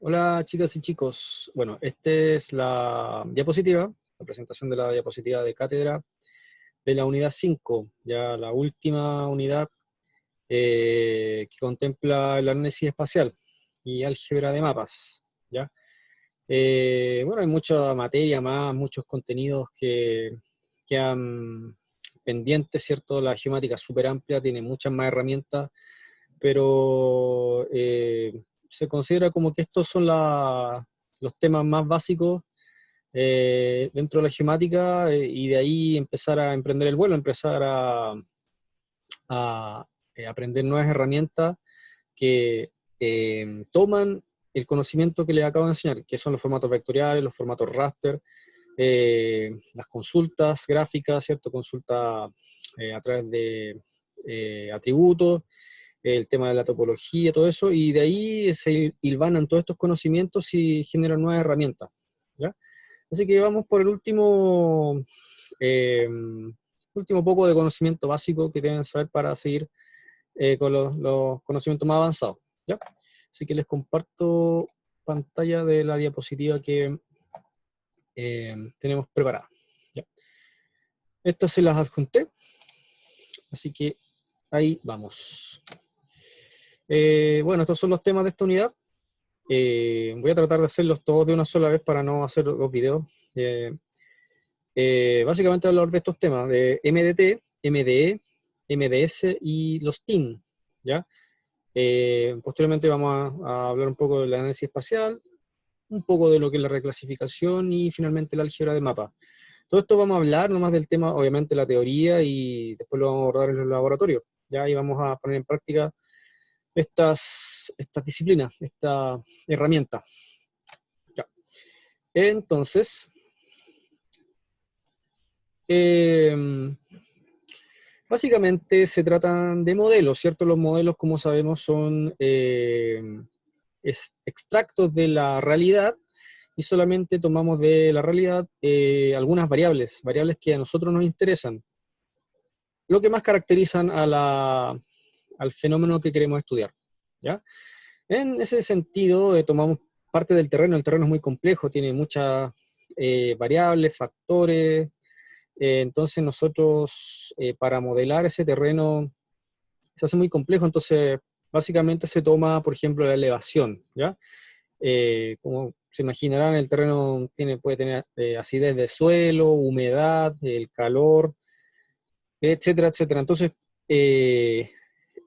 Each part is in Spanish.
Hola chicas y chicos. Bueno, esta es la diapositiva, la presentación de la diapositiva de cátedra de la unidad 5, ya la última unidad que contempla el análisis espacial y álgebra de mapas. ¿Ya? Bueno, hay mucha materia más, muchos contenidos que quedan pendientes, ¿cierto? La geomática es súper amplia, tiene muchas más herramientas, pero se considera como que estos son los temas más básicos dentro de la geomática, y de ahí empezar a emprender el vuelo, empezar a aprender nuevas herramientas que toman el conocimiento que les acabo de enseñar, que son los formatos vectoriales, los formatos raster, las consultas gráficas, ¿cierto? Consulta a través de atributos, el tema de la topología, todo eso, y de ahí se hilvanan todos estos conocimientos y generan nuevas herramientas, ¿ya? Así que vamos por el último poco de conocimiento básico que deben saber para seguir con los conocimientos más avanzados, ¿ya? Así que les comparto pantalla de la diapositiva que tenemos preparada, ¿ya? Estas se las adjunté, así que ahí vamos. Bueno, estos son los temas de esta unidad. Voy a tratar de hacerlos todos de una sola vez para no hacer dos videos. Básicamente hablar de estos temas, de MDT, MDE, MDS y los TIN, ¿ya? Posteriormente vamos a hablar un poco del análisis espacial, un poco de lo que es la reclasificación y finalmente la álgebra de mapa. Todo esto vamos a hablar nomás del tema, obviamente la teoría, y después lo vamos a abordar en el laboratorio, ¿ya? Y vamos a poner en práctica estas disciplinas, esta herramienta. Ya. Entonces, básicamente se tratan de modelos, ¿cierto? Los modelos, como sabemos, son extractos de la realidad, y solamente tomamos de la realidad algunas variables, variables que a nosotros nos interesan, lo que más caracterizan al fenómeno que queremos estudiar, ¿ya? En ese sentido, tomamos parte del terreno. El terreno es muy complejo, tiene muchas variables, factores. Entonces nosotros, para modelar ese terreno, se hace muy complejo. Entonces básicamente se toma, por ejemplo, la elevación, ¿ya? Como se imaginarán, el terreno puede tener acidez de suelo, humedad, el calor, etcétera, etcétera. Entonces,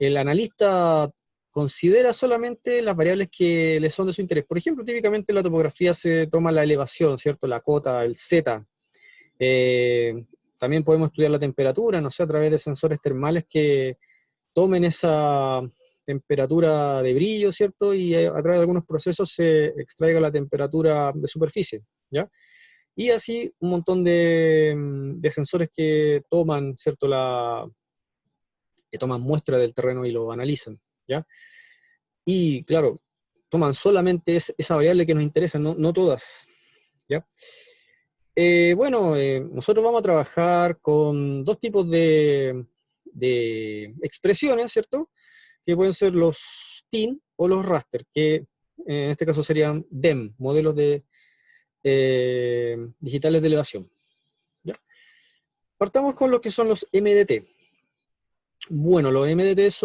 el analista considera solamente las variables que le son de su interés. Por ejemplo, típicamente en la topografía se toma la elevación, ¿cierto? La cota, el Z. Eh, También podemos estudiar la temperatura, no sé, a través de sensores termales que tomen esa temperatura de brillo, ¿cierto? Y a través de algunos procesos se extraiga la temperatura de superficie, ¿ya? Y así un montón de sensores que toman, ¿cierto? Que toman muestra del terreno y lo analizan, ¿ya? Y claro, toman solamente esa variable que nos interesa, no todas, ¿ya? Bueno, nosotros vamos a trabajar con dos tipos de expresiones, ¿cierto? Que pueden ser los TIN o los raster, que en este caso serían DEM, modelos digitales de elevación, ¿ya? Partamos con lo que son los MDT. Bueno, los MDT es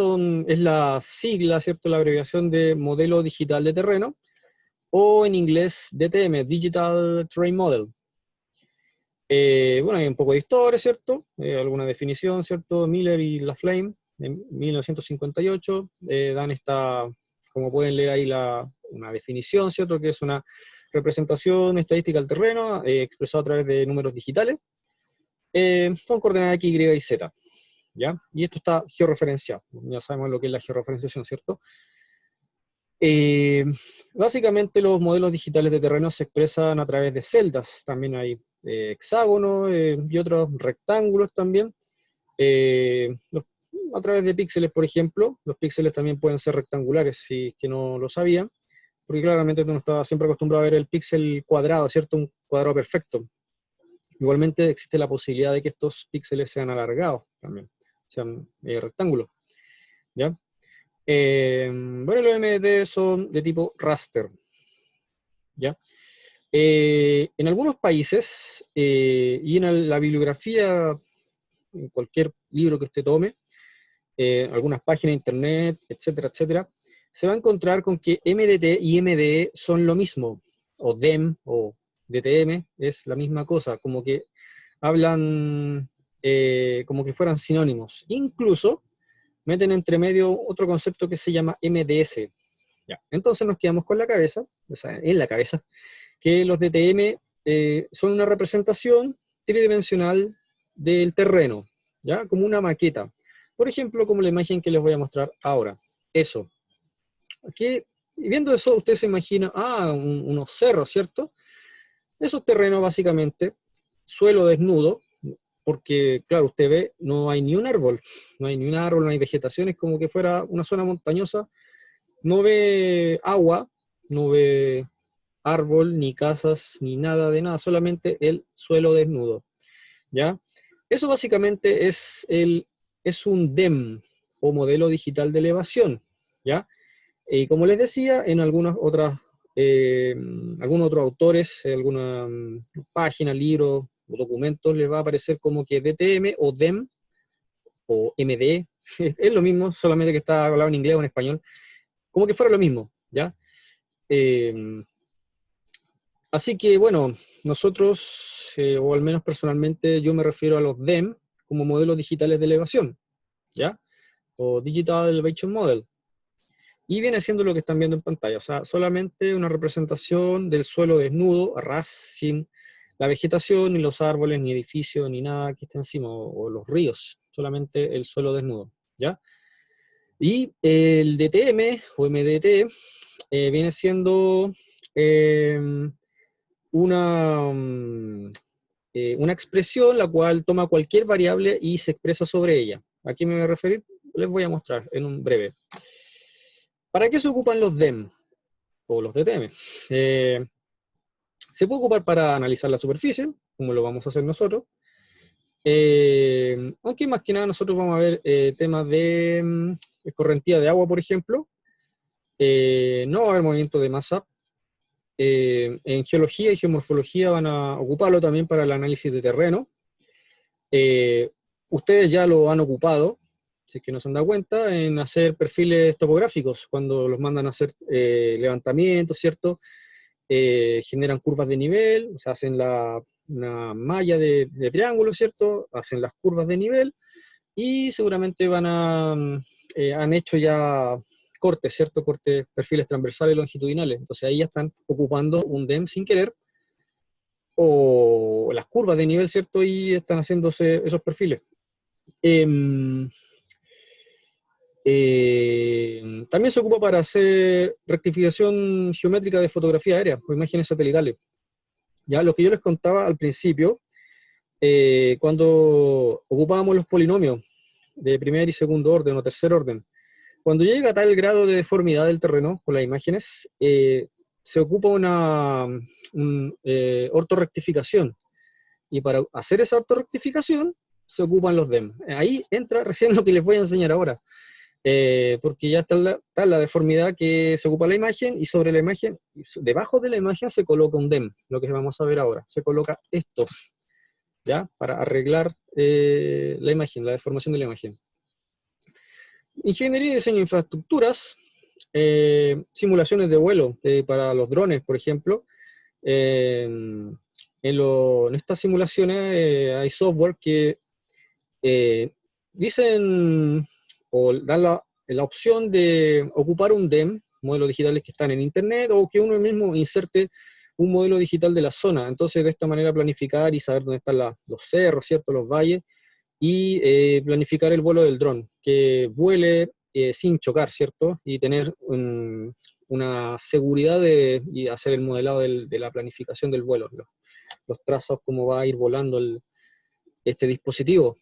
la sigla, ¿cierto? La abreviación de modelo digital de terreno, o en inglés DTM, Digital Terrain Model. Bueno, hay un poco de historia, ¿cierto? Alguna definición, ¿cierto? Miller y Laflame, en 1958, dan como pueden leer ahí, una definición, ¿cierto? Que es una representación estadística del terreno, expresada a través de números digitales, con coordenadas X, Y y Z, ¿ya? Y esto está georreferenciado. Ya sabemos lo que es la georreferenciación, ¿cierto? Eh, Básicamente los modelos digitales de terreno se expresan a través de celdas. También hay hexágonos y otros rectángulos también. A través de píxeles, por ejemplo. Los píxeles también pueden ser rectangulares, si es que no lo sabían, porque claramente uno está siempre acostumbrado a ver el píxel cuadrado, ¿cierto? Un cuadrado perfecto. Igualmente existe la posibilidad de que estos píxeles sean alargados también, sean rectángulos, ¿ya? Bueno, los MDT son de tipo raster, ¿ya? En algunos países, y en la bibliografía, en cualquier libro que usted tome, algunas páginas de internet, etcétera, etcétera, se va a encontrar con que MDT y MDE son lo mismo, o DEM o DTM es la misma cosa, como que hablan como que fueran sinónimos. Incluso meten entre medio otro concepto que se llama MDS. Ya. Entonces nos quedamos con la cabeza, o sea, en la cabeza, que los DTM son una representación tridimensional del terreno, ¿ya? Como una maqueta. Por ejemplo, como la imagen que les voy a mostrar ahora. Eso. Aquí, viendo eso, usted se imagina, unos cerros, ¿cierto? Esos terrenos, básicamente, suelo desnudo, porque, claro, usted ve, no hay ni un árbol, no hay ni un árbol, no hay vegetación, es como que fuera una zona montañosa, no ve agua, no ve árbol, ni casas, ni nada de nada, solamente el suelo desnudo, ¿ya? Eso básicamente es un DEM, o modelo digital de elevación, ¿ya? Y como les decía, en algunas otras, algunos otros autores, alguna página, libro o documentos, les va a aparecer como que DTM o DEM o MD, es lo mismo, solamente que está hablado en inglés o en español, como que fuera lo mismo, ¿ya? Así que, bueno, nosotros, o al menos personalmente, yo me refiero a los DEM como modelos digitales de elevación, ¿ya? O Digital Elevation Model. Y viene siendo lo que están viendo en pantalla, o sea, solamente una representación del suelo desnudo, a ras, sin la vegetación, ni los árboles, ni edificios, ni nada que esté encima, o los ríos, solamente el suelo desnudo, ¿ya? Y el DTM, o MDT, viene siendo una expresión la cual toma cualquier variable y se expresa sobre ella. ¿A qué me voy a referir? Les voy a mostrar en un breve. ¿Para qué se ocupan los DEM o los DTM? Se puede ocupar para analizar la superficie, como lo vamos a hacer nosotros, aunque más que nada nosotros vamos a ver temas de escorrentía de agua, por ejemplo. No va a haber movimiento de masa. En geología y geomorfología van a ocuparlo también para el análisis de terreno. Ustedes ya lo han ocupado, si es que no se han dado cuenta, en hacer perfiles topográficos, cuando los mandan a hacer levantamientos, ¿cierto? Generan curvas de nivel, o sea, hacen una malla de triángulo, ¿cierto? Hacen las curvas de nivel, y seguramente han hecho ya cortes, ¿cierto? Cortes, perfiles transversales y longitudinales. Entonces ahí ya están ocupando un DEM sin querer, o las curvas de nivel, ¿cierto? Y están haciéndose esos perfiles. También se ocupa para hacer rectificación geométrica de fotografía aérea, o imágenes satelitales. Ya lo que yo les contaba al principio, cuando ocupábamos los polinomios de primer y segundo orden o tercer orden, cuando llega a tal grado de deformidad del terreno con las imágenes, se ocupa una ortorrectificación. Y para hacer esa ortorrectificación se ocupan los DEM. Ahí entra recién lo que les voy a enseñar ahora. Porque ya está la deformidad que se ocupa la imagen, y sobre la imagen, debajo de la imagen se coloca un DEM, lo que vamos a ver ahora. Se coloca esto, ¿ya? Para arreglar la imagen, la deformación de la imagen. Ingeniería y diseño de infraestructuras, simulaciones de vuelo para los drones, por ejemplo. En estas simulaciones hay software que dicen o dan la opción de ocupar un DEM, modelos digitales que están en internet, o que uno mismo inserte un modelo digital de la zona. Entonces de esta manera planificar y saber dónde están los cerros, ¿cierto? Los valles, y planificar el vuelo del dron, que vuele sin chocar, ¿cierto? Y tener una seguridad y hacer el modelado de la planificación del vuelo, los trazos, cómo va a ir volando este dispositivo.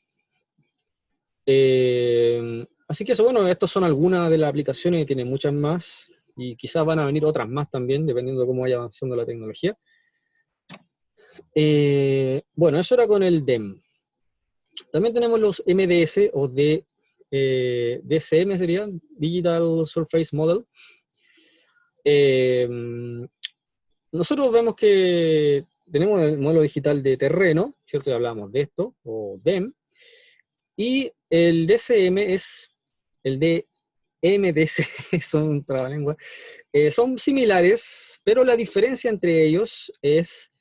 Así que eso, bueno, estas son algunas de las aplicaciones, y tienen muchas más, y quizás van a venir otras más también, dependiendo de cómo vaya avanzando la tecnología. Bueno, eso era con el DEM. También tenemos los MDS, o DCM sería, Digital Surface Model. nosotros vemos que tenemos el modelo digital de terreno, ¿cierto? Ya hablamos de esto, o DEM, y el DCM es el de MDC, son trabalenguas, son similares, pero la diferencia entre ellos es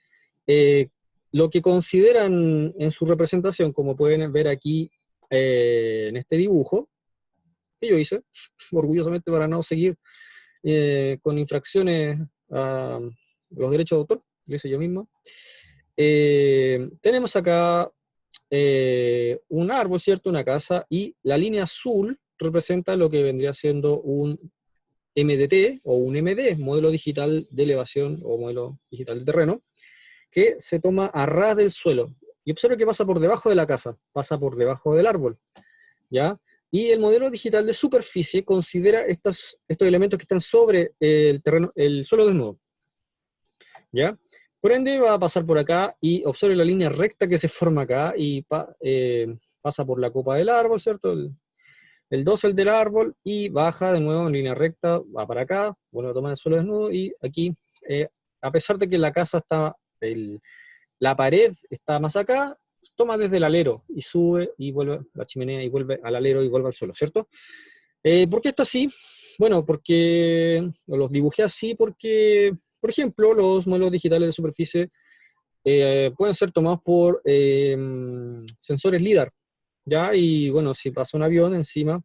eh, lo que consideran en su representación, como pueden ver aquí en este dibujo, que yo hice, orgullosamente para no seguir con infracciones a los derechos de autor, lo hice yo mismo. Tenemos acá un árbol, ¿cierto? Una casa, y la línea azul representa lo que vendría siendo un MDT o un MD, modelo digital de elevación o modelo digital de terreno, que se toma a ras del suelo. Y observa que pasa por debajo de la casa, pasa por debajo del árbol, ¿ya? Y el modelo digital de superficie considera estos elementos que están sobre el terreno, el suelo desnudo, ¿ya? Por ende va a pasar por acá y observe la línea recta que se forma acá y pasa por la copa del árbol, ¿cierto? El dosel del árbol y baja de nuevo en línea recta, va para acá, vuelve a tomar el suelo desnudo y aquí, a pesar de que la casa está, la pared está más acá, toma desde el alero y sube y vuelve a la chimenea y vuelve al alero y vuelve al suelo, ¿cierto? ¿Por qué está así? Bueno, porque los dibujé así porque, por ejemplo, los modelos digitales de superficie pueden ser tomados por sensores LIDAR, ¿ya? Y bueno, si pasa un avión encima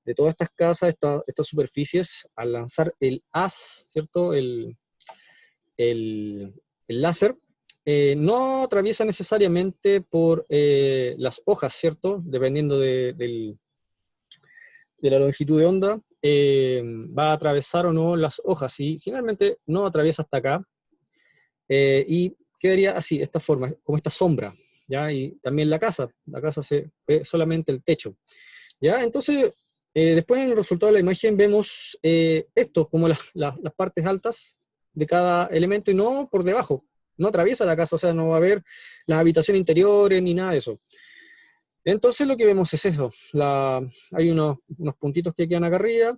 de todas estas casas, estas superficies, al lanzar el haz, ¿cierto? El, el láser, no atraviesa necesariamente por las hojas, ¿cierto? Dependiendo de la longitud de onda, va a atravesar o no las hojas, y generalmente no atraviesa hasta acá, y quedaría así, esta forma, como esta sombra, ¿ya? Y también la casa se ve solamente el techo, ¿ya? Entonces, después en el resultado de la imagen vemos esto, como las partes altas de cada elemento y no por debajo, no atraviesa la casa, o sea, no va a haber las habitaciones interiores ni nada de eso. Entonces lo que vemos es eso, hay unos puntitos que quedan acá arriba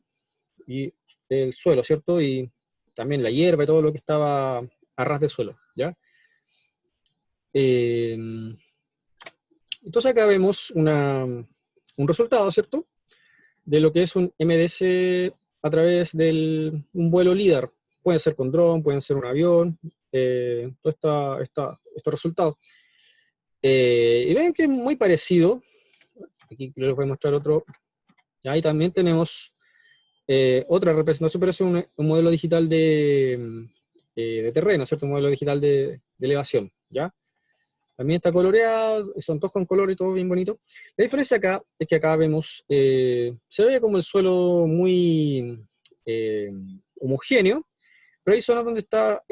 y el suelo, ¿cierto? Y también la hierba y todo lo que estaba a ras del suelo, ¿ya? Eh, entonces acá vemos un resultado, ¿cierto? De lo que es un MDS a través de un vuelo LIDAR. Puede ser con dron, pueden ser un avión, todos estos resultados. Y ven que es muy parecido. Aquí les voy a mostrar otro. Ahí también tenemos otra representación, pero es un modelo digital de terreno, ¿cierto? Un modelo digital de elevación, ¿ya? También está coloreado, son todos con color y todo bien bonito. La diferencia acá es que acá vemos, se ve como el suelo muy homogéneo, pero hay zonas donde está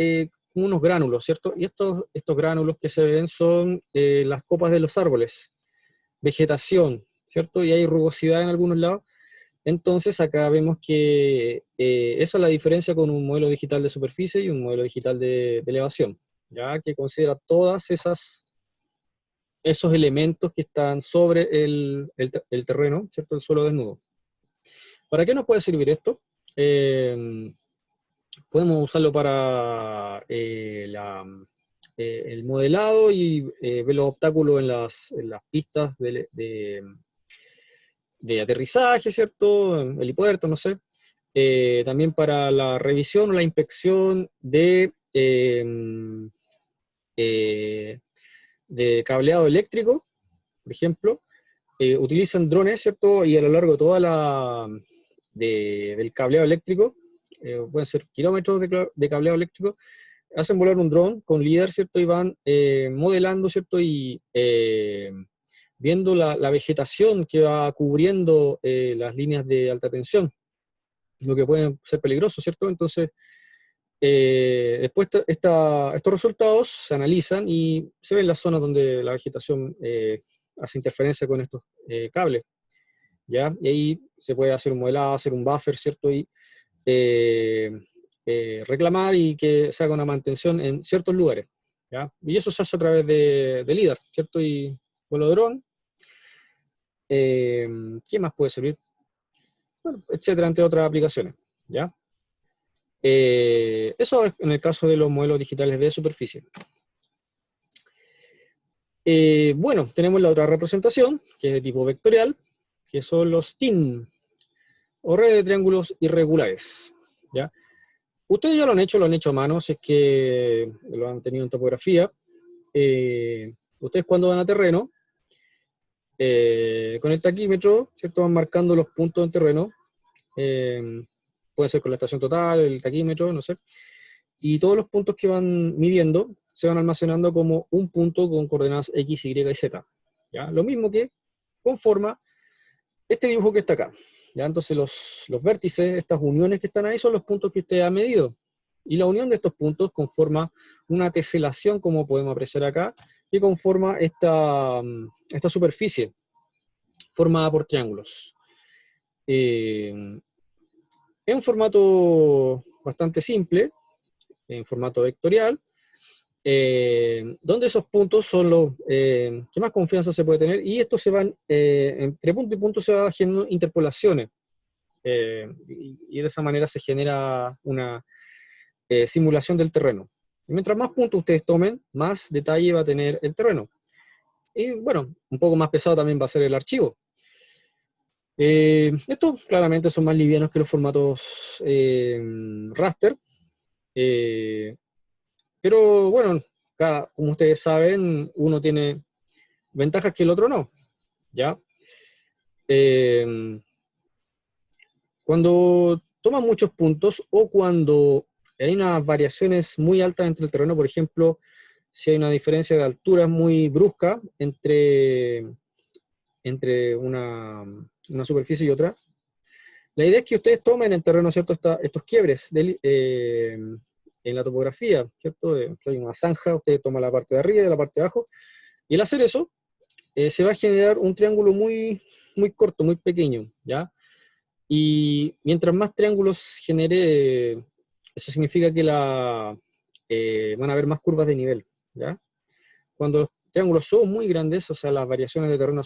como unos gránulos, ¿cierto? Y estos gránulos que se ven son las copas de los árboles, vegetación, ¿cierto? Y hay rugosidad en algunos lados. Entonces acá vemos que esa es la diferencia con un modelo digital de superficie y un modelo digital de elevación, ya que considera todas esos elementos que están sobre el terreno, ¿cierto? El suelo desnudo. ¿Para qué nos puede servir esto? Podemos usarlo para el modelado y ver los obstáculos en las pistas de aterrizaje, ¿cierto? Helipuerto, no sé. También para la revisión o la inspección eh, de cableado eléctrico, por ejemplo. Utilizan drones, ¿cierto? Y a lo largo de del cableado eléctrico, pueden ser kilómetros de cableado eléctrico, hacen volar un dron con LIDAR, ¿cierto? Y van modelando, ¿cierto? Y viendo la vegetación que va cubriendo las líneas de alta tensión, lo que puede ser peligroso, ¿cierto? Entonces, después estos resultados se analizan y se ven las zonas donde la vegetación hace interferencia con estos cables, ¿ya? Y ahí se puede hacer un modelado, hacer un buffer, ¿cierto? Y eh, reclamar y que se haga una mantención en ciertos lugares, ¿ya? Y eso se hace a través de LIDAR, ¿cierto? Y vuelo de dron, ¿qué más puede servir? Bueno, etcétera, entre otras aplicaciones, ¿ya? Eso es en el caso de los modelos digitales de superficie. Bueno, tenemos la otra representación, que es de tipo vectorial, que son los TIN, o redes de triángulos irregulares, ¿ya? Ustedes ya lo han hecho a mano, si es que lo han tenido en topografía. Ustedes cuando van a terreno, con el taquímetro, ¿cierto? Van marcando los puntos en terreno, puede ser con la estación total, el taquímetro, no sé, y todos los puntos que van midiendo se van almacenando como un punto con coordenadas X, Y y Z, ¿ya? Lo mismo que conforma este dibujo que está acá, ¿ya? Entonces los vértices, estas uniones que están ahí, son los puntos que usted ha medido, y la unión de estos puntos conforma una teselación, como podemos apreciar acá, que conforma esta superficie formada por triángulos. Es un formato bastante simple, en formato vectorial, donde esos puntos son los que más confianza se puede tener, y estos se van, entre punto y punto se van generando interpolaciones, y de esa manera se genera una simulación del terreno. Y mientras más puntos ustedes tomen, más detalle va a tener el terreno. Y bueno, un poco más pesado también va a ser el archivo. Estos claramente son más livianos que los formatos raster, pero bueno, como ustedes saben, uno tiene ventajas que el otro no, ¿ya? Cuando toman muchos puntos o cuando hay unas variaciones muy altas entre el terreno, por ejemplo, si hay una diferencia de altura muy brusca entre una superficie y otra, la idea es que ustedes tomen en terreno, ¿cierto?, estos quiebres en la topografía, ¿cierto? Hay una zanja, usted toma la parte de arriba y de la parte de abajo, y al hacer eso, se va a generar un triángulo muy, muy corto, muy pequeño, ¿ya? Y mientras más triángulos genere, eso significa que van a haber más curvas de nivel, ¿ya? Cuando los triángulos son muy grandes, o sea, las variaciones de terreno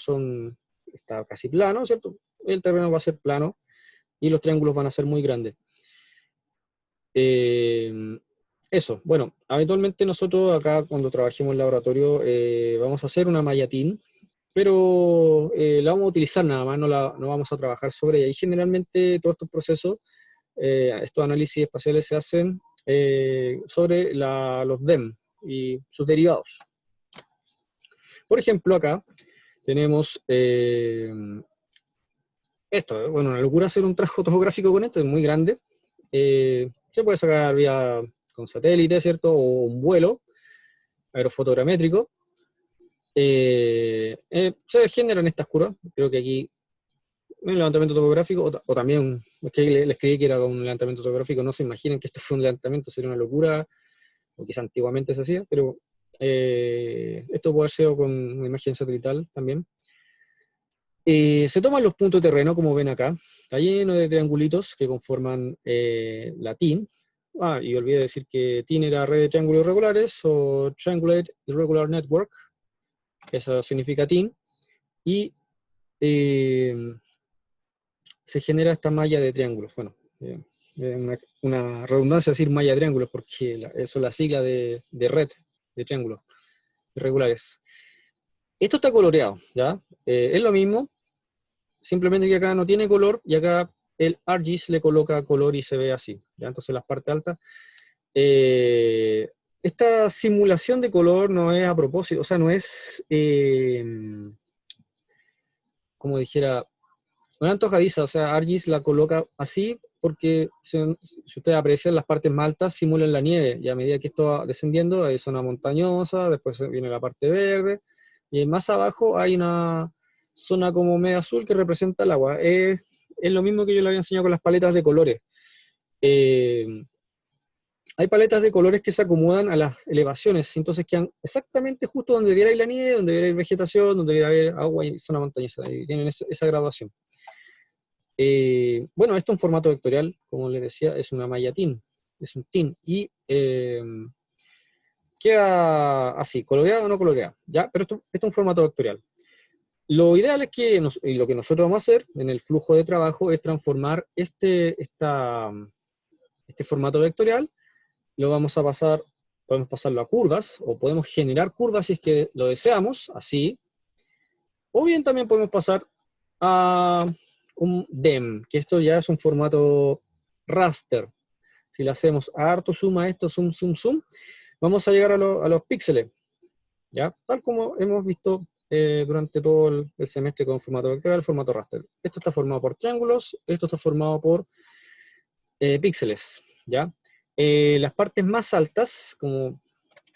está casi plano, ¿cierto? El terreno va a ser plano, y los triángulos van a ser muy grandes. Eso, bueno, habitualmente nosotros acá cuando trabajemos en laboratorio vamos a hacer una malla TIN, pero la vamos a utilizar nada más, no vamos a trabajar sobre ella. Y generalmente todos estos procesos, estos análisis espaciales se hacen sobre los DEM y sus derivados. Por ejemplo, acá tenemos esto, bueno, una locura hacer un trabajo topográfico con esto, es muy grande. Se puede sacar con satélite, ¿cierto? O un vuelo aerofotogramétrico. Se generan estas curvas, creo que aquí un levantamiento topográfico, o también, es que le escribí que era un levantamiento topográfico, no se imaginen que esto fue un levantamiento, sería una locura, o quizá antiguamente se hacía, pero esto puede ser con una imagen satelital también. Se toman los puntos de terreno, como ven acá, está lleno de triangulitos que conforman la TIN. Y olvidé decir que TIN era red de triángulos irregulares, o Triangulate Irregular Network, eso significa TIN, y se genera esta malla de triángulos. Bueno, una redundancia decir malla de triángulos, porque eso es la sigla de red de triángulos irregulares. Esto está coloreado, ¿ya? Es lo mismo, simplemente que acá no tiene color, y acá el ArcGIS le coloca color y se ve así, ¿ya? Entonces las partes altas. Esta simulación de color no es a propósito, o sea, no es, como dijera, no es antojadiza, o sea, ArcGIS la coloca así porque si ustedes aprecian, las partes más altas simulan la nieve, y a medida que esto va descendiendo hay zona montañosa, después viene la parte verde, y más abajo hay una zona como media azul que representa el agua. Es lo mismo que yo le había enseñado con las paletas de colores. Hay paletas de colores que se acomodan a las elevaciones, entonces quedan exactamente justo donde debiera ir la nieve, donde debiera ir vegetación, donde debiera haber agua y zona montañosa, y tienen esa graduación. Bueno, esto en formato vectorial, como les decía, es una malla TIN, es un TIN, y queda así, coloreado o no coloreado, ¿ya? Pero esto es un formato vectorial. Lo ideal es que, y lo que nosotros vamos a hacer en el flujo de trabajo, es transformar esta este formato vectorial, lo vamos a pasar, podemos pasarlo a curvas, o podemos generar curvas si es que lo deseamos, así, o bien también podemos pasar a un DEM, que esto ya es un formato raster. Si le hacemos harto zoom a esto, zoom, zoom, zoom, vamos a llegar a los píxeles, ¿ya? Tal como hemos visto durante todo el semestre con formato vectorial, formato raster. Esto está formado por triángulos, esto está formado por píxeles, ¿ya? Las partes más altas, como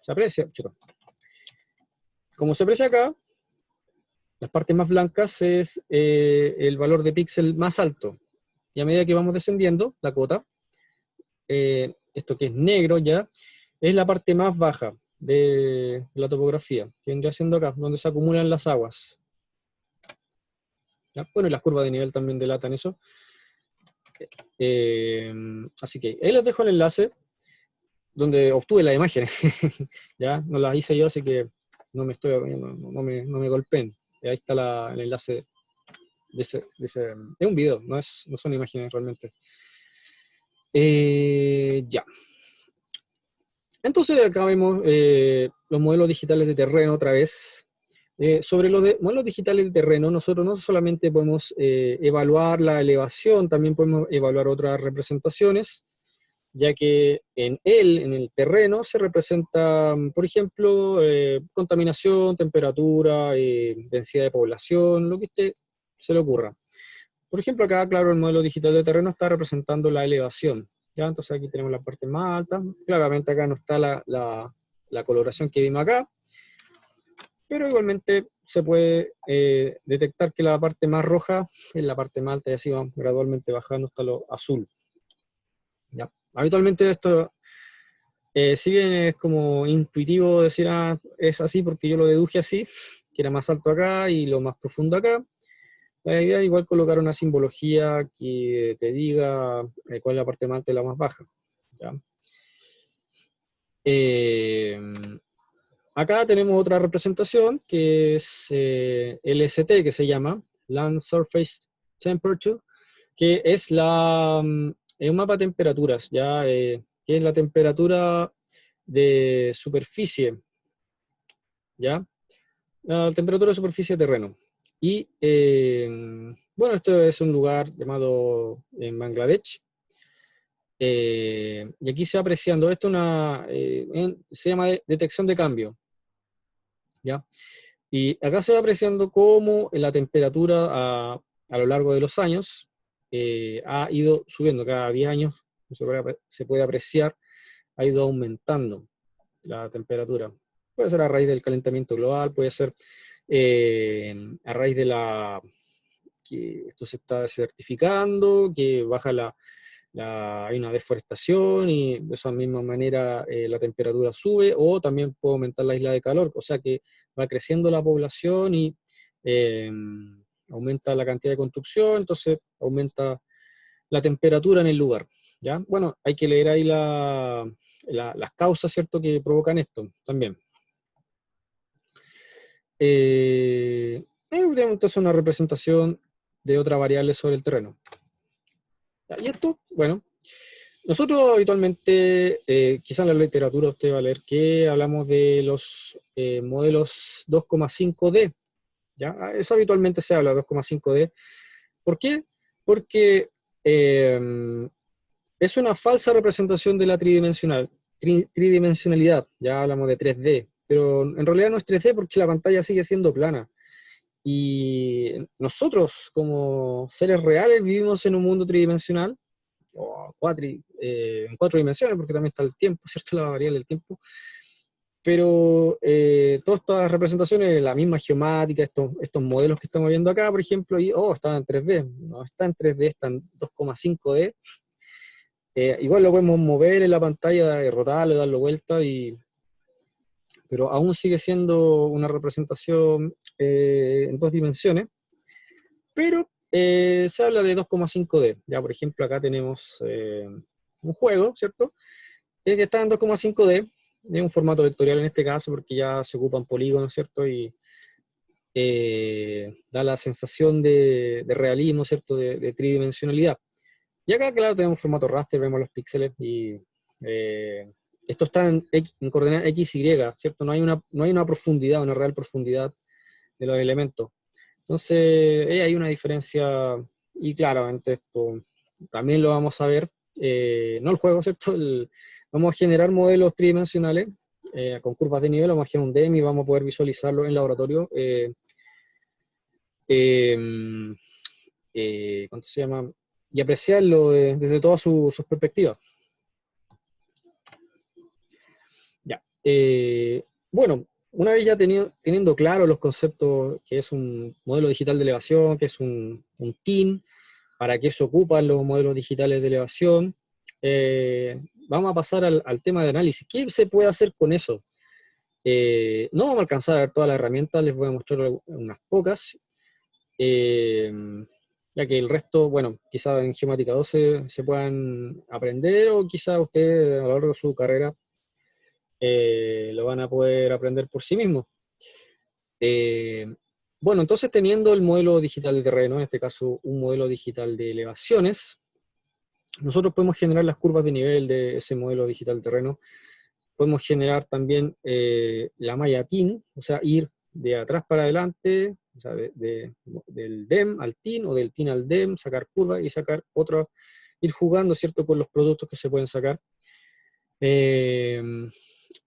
se aprecia, como se aprecia acá, las partes más blancas es el valor de píxel más alto. Y a medida que vamos descendiendo, la cota, esto que es negro ya, es la parte más baja de la topografía, que vendría siendo acá, donde se acumulan las aguas. ¿Ya? Bueno, y las curvas de nivel también delatan eso. Así que ahí les dejo el enlace donde obtuve las imágenes. Ya, no las hice yo, así que no me golpeen. Ahí está el enlace de ese, es un video, no son imágenes realmente. Ya. Entonces acá vemos los modelos digitales de terreno otra vez. Sobre los modelos digitales de terreno, nosotros no solamente podemos evaluar la elevación, también podemos evaluar otras representaciones, ya que en el terreno, se representa, por ejemplo, contaminación, temperatura, densidad de población, lo que a usted se le ocurra. Por ejemplo, acá, claro, el modelo digital de terreno está representando la elevación. ¿Ya? Entonces aquí tenemos la parte más alta. Claramente acá no está la coloración que vimos acá, pero igualmente se puede detectar que la parte más roja es la parte más alta, y así vamos gradualmente bajando hasta lo azul. ¿Ya? Habitualmente esto, si bien es como intuitivo decir, es así porque yo lo deduje así, que era más alto acá y lo más profundo acá, la idea es igual colocar una simbología que te diga cuál es la parte más alta y la más baja. ¿Ya? Acá tenemos otra representación que es LST, que se llama Land Surface Temperature, que es un mapa de temperaturas, ¿ya? Que es la temperatura de superficie, ¿ya? La temperatura de superficie de terreno. Y, bueno, esto es un lugar llamado en Bangladesh, y aquí se va apreciando, esto se llama detección de cambio, ¿ya? Y acá se va apreciando cómo la temperatura a lo largo de los años ha ido subiendo. Cada 10 años se puede apreciar, ha ido aumentando la temperatura. Puede ser a raíz del calentamiento global, puede ser a raíz de que esto se está desertificando, que baja hay una deforestación y de esa misma manera la temperatura sube, o también puede aumentar la isla de calor, o sea que va creciendo la población y aumenta la cantidad de construcción, entonces aumenta la temperatura en el lugar. ¿Ya? Bueno, hay que leer ahí las causas, ¿cierto?, que provocan esto también. Entonces una representación de otra variable sobre el terreno. Y esto, bueno, nosotros habitualmente, quizá en la literatura usted va a leer que hablamos de los modelos 2,5D, ¿ya? Eso habitualmente se habla, 2,5D. ¿Por qué? Porque es una falsa representación de la tridimensionalidad, ya hablamos de 3D, pero en realidad no es 3D porque la pantalla sigue siendo plana. Y nosotros, como seres reales, vivimos en un mundo tridimensional, o en 4 dimensiones, porque también está el tiempo, ¿cierto? La variable del tiempo. Pero todas estas representaciones, la misma geomática, estos modelos que estamos viendo acá, por ejemplo, están en 3D. No está en 3D, está en 2,5D. Igual lo podemos mover en la pantalla, rotarlo, darlo vuelta, pero aún sigue siendo una representación en 2 dimensiones. Pero se habla de 2,5D. Ya, por ejemplo, acá tenemos un juego, ¿cierto? Que está en 2,5D, es un formato vectorial en este caso, porque ya se ocupan polígonos, ¿cierto? Y da la sensación de realismo, ¿cierto? De tridimensionalidad. Y acá, claro, tenemos formato raster, vemos los píxeles y esto está en coordenadas X, Y, ¿cierto? No hay una profundidad, una real profundidad de los elementos. Entonces, hay una diferencia, y claramente esto también lo vamos a ver, no el juego, ¿cierto? Vamos a generar modelos tridimensionales con curvas de nivel, vamos a generar un DEM y vamos a poder visualizarlo en laboratorio. ¿Cuánto se llama? Y apreciarlo desde todas sus perspectivas. Ya. Bueno, una vez ya teniendo claro los conceptos, que es un modelo digital de elevación, que es un TIN, para qué se ocupan los modelos digitales de elevación, vamos a pasar al tema de análisis. ¿Qué se puede hacer con eso? No vamos a alcanzar a ver todas las herramientas, les voy a mostrar unas pocas, ya que el resto, bueno, quizá en Geomática 12 se puedan aprender, o quizá ustedes a lo largo de su carrera lo van a poder aprender por sí mismos. Bueno, entonces teniendo el modelo digital de terreno, en este caso un modelo digital de elevaciones, nosotros podemos generar las curvas de nivel de ese modelo digital de terreno, podemos generar también la malla TIN, o sea, ir de atrás para adelante, o sea, del DEM al TIN, o del TIN al DEM, sacar curvas y sacar otra, ir jugando, ¿cierto?, con los productos que se pueden sacar.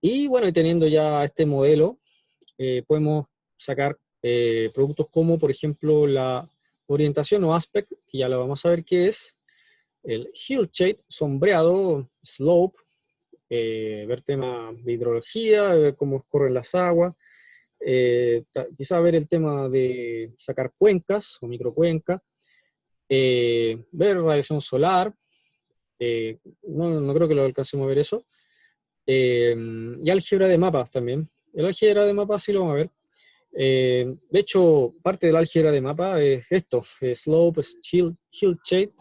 Y bueno, y teniendo ya este modelo, podemos sacar productos como, por ejemplo, la orientación o aspect, que ya lo vamos a ver qué es, el hillshade, sombreado, slope, ver temas de hidrología, ver cómo corren las aguas, quizá ver el tema de sacar cuencas o microcuencas, ver radiación solar, no creo que lo alcancemos a ver eso, y álgebra de mapas también. El álgebra de mapas sí lo vamos a ver. De hecho, parte del álgebra de mapa es esto, slope, hillshade,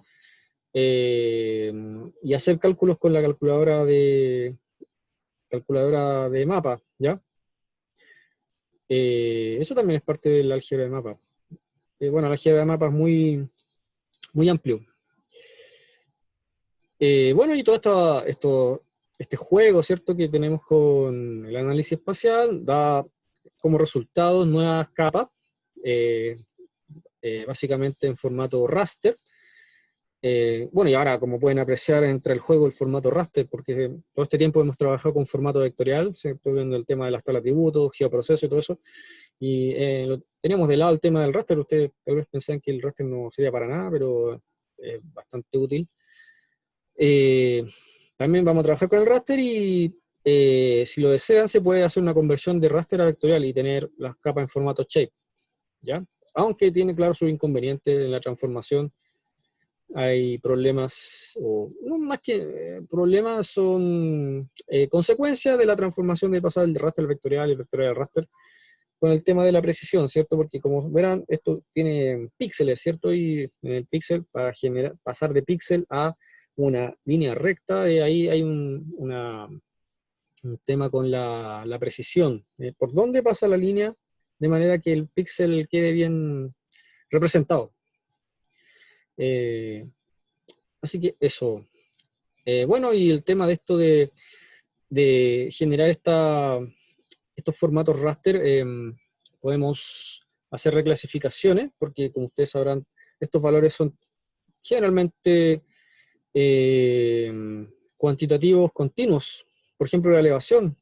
y hacer cálculos con la calculadora de mapa, ¿ya? Eso también es parte del álgebra de mapa. Bueno, el álgebra de mapa es muy, muy amplio. Bueno, y todo este juego, ¿cierto?, que tenemos con el análisis espacial, da como resultado nuevas capas, básicamente en formato raster. Bueno, y ahora, como pueden apreciar, entra el juego el formato raster, porque todo este tiempo hemos trabajado con formato vectorial, ¿cierto?, viendo el tema de las tablas de atributos, geoprocesos y todo eso, y teníamos de lado el tema del raster. Ustedes tal vez pensaban que el raster no sería para nada, pero es bastante útil. También vamos a trabajar con el raster y si lo desean se puede hacer una conversión de raster a vectorial y tener las capas en formato shape, ¿ya? Aunque tiene, claro, sus inconvenientes en la transformación. Hay problemas, o no más que problemas, son consecuencias de la transformación de pasar del raster al vectorial y el vectorial al raster, con el tema de la precisión, ¿cierto? Porque como verán, esto tiene píxeles, ¿cierto? Y en el píxel, para pasar de píxel a una línea recta, ahí hay un tema con la precisión. ¿Por dónde pasa la línea? De manera que el píxel quede bien representado. Así que eso. Bueno, y el tema de esto de generar estos formatos raster, podemos hacer reclasificaciones, porque como ustedes sabrán, estos valores son generalmente cuantitativos continuos. Por ejemplo, la elevación.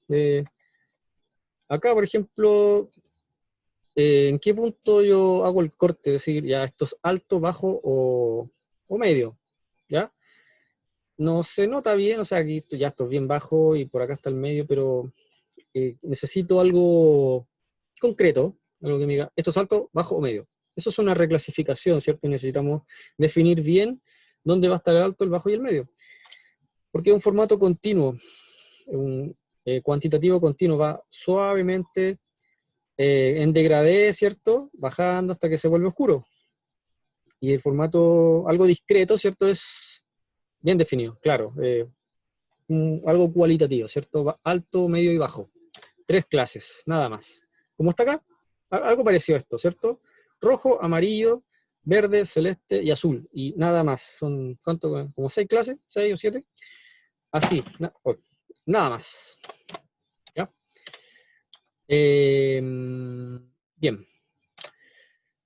Acá, por ejemplo, ¿en qué punto yo hago el corte? Es decir, ya esto es alto, bajo o medio, ¿ya? No se nota bien, o sea, aquí ya esto es bien bajo y por acá está el medio, pero necesito algo concreto, algo que me diga, esto es alto, bajo o medio. Eso es una reclasificación, ¿cierto? Y necesitamos definir bien dónde va a estar el alto, el bajo y el medio. Porque es un formato continuo, un cuantitativo continuo, va suavemente en degradé, ¿cierto? Bajando hasta que se vuelve oscuro. Y el formato algo discreto, ¿cierto? Es bien definido, claro. Algo cualitativo, ¿cierto? Alto, medio y bajo. 3 clases, nada más. Como está acá, algo parecido a esto, ¿cierto? Rojo, amarillo, verde, celeste y azul, y nada más. Son, ¿cuánto? Como 6 clases, 6 o 7. Así, nada más. ¿Ya? Bien.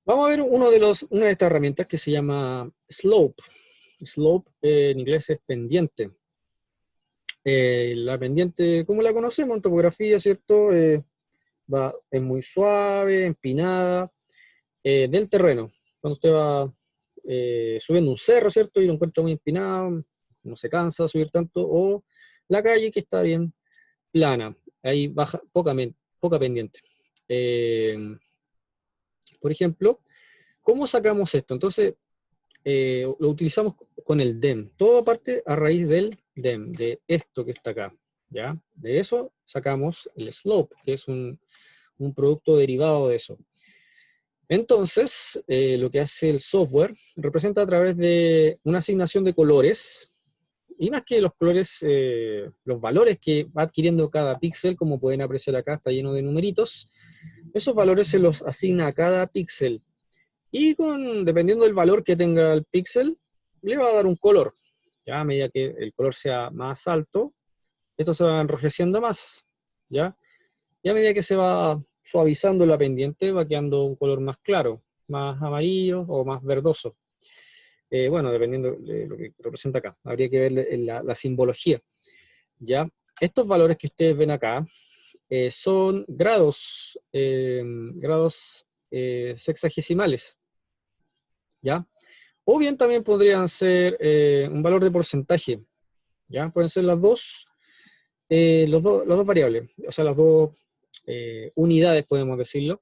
Vamos a ver una de estas herramientas que se llama Slope. Slope en inglés es pendiente. La pendiente, ¿cómo la conocemos? En topografía, ¿cierto? Es muy suave, empinada, del terreno. Cuando usted va subiendo un cerro, ¿cierto? Y lo encuentra muy empinado, no se cansa de subir tanto, o la calle que está bien plana, ahí baja poca pendiente. Por ejemplo, ¿cómo sacamos esto? Entonces, lo utilizamos con el DEM. Todo parte a raíz del DEM, de esto que está acá. ¿Ya? De eso sacamos el slope, que es un producto derivado de eso. Entonces, lo que hace el software representa a través de una asignación de colores, y más que los colores, los valores que va adquiriendo cada píxel, como pueden apreciar acá, está lleno de numeritos, esos valores se los asigna a cada píxel. Y dependiendo del valor que tenga el píxel, le va a dar un color. Ya a medida que el color sea más alto, esto se va enrojeciendo más. ¿Ya? Y a medida que se va suavizando la pendiente, va quedando un color más claro, más amarillo o más verdoso. Bueno, dependiendo de lo que representa acá. Habría que ver la simbología. ¿Ya? Estos valores que ustedes ven acá son grados sexagesimales. ¿Ya? O bien también podrían ser un valor de porcentaje. ¿Ya? Pueden ser las dos variables, o sea, las dos unidades, podemos decirlo,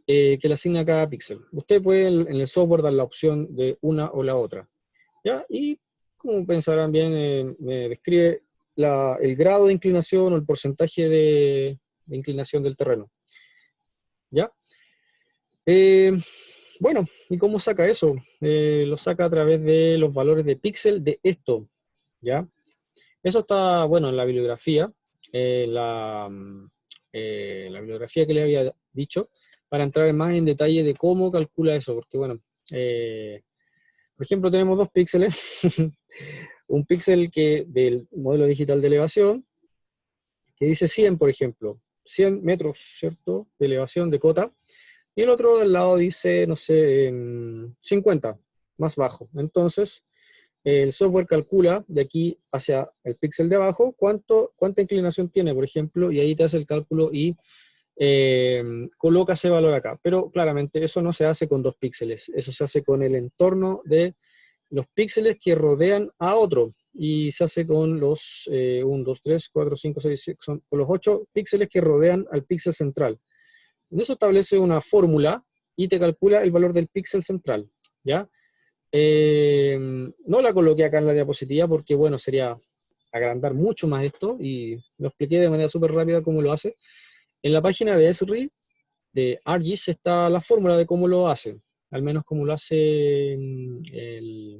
que le asigna cada píxel. Usted puede en el software dar la opción de una o la otra. ¿Ya? Y como pensarán bien, me describe el grado de inclinación o el porcentaje de inclinación del terreno. ¿Ya? Bueno, ¿y cómo saca eso? Lo saca a través de los valores de píxel de esto. ¿Ya? Eso está, bueno, en la bibliografía. La bibliografía que le había dicho, para entrar más en detalle de cómo calcula eso, porque bueno, por ejemplo, tenemos dos píxeles, un píxel del modelo digital de elevación, que dice 100, por ejemplo, 100 metros, ¿cierto?, de elevación de cota, y el otro del lado dice, no sé, 50, más bajo. Entonces, el software calcula de aquí hacia el píxel de abajo cuánta inclinación tiene, por ejemplo, y ahí te hace el cálculo y coloca ese valor acá. Pero claramente eso no se hace con dos píxeles, eso se hace con el entorno de los píxeles que rodean a otro, y se hace con los 1, 2, 3, 4, 5, 6, 7, son con los 8 píxeles que rodean al píxel central. En eso establece una fórmula y te calcula el valor del píxel central, ¿ya? No la coloqué acá en la diapositiva porque, bueno, sería agrandar mucho más esto, y lo expliqué de manera súper rápida cómo lo hace. En la página de Esri, de ArcGIS, está la fórmula de cómo lo hace, al menos como lo hace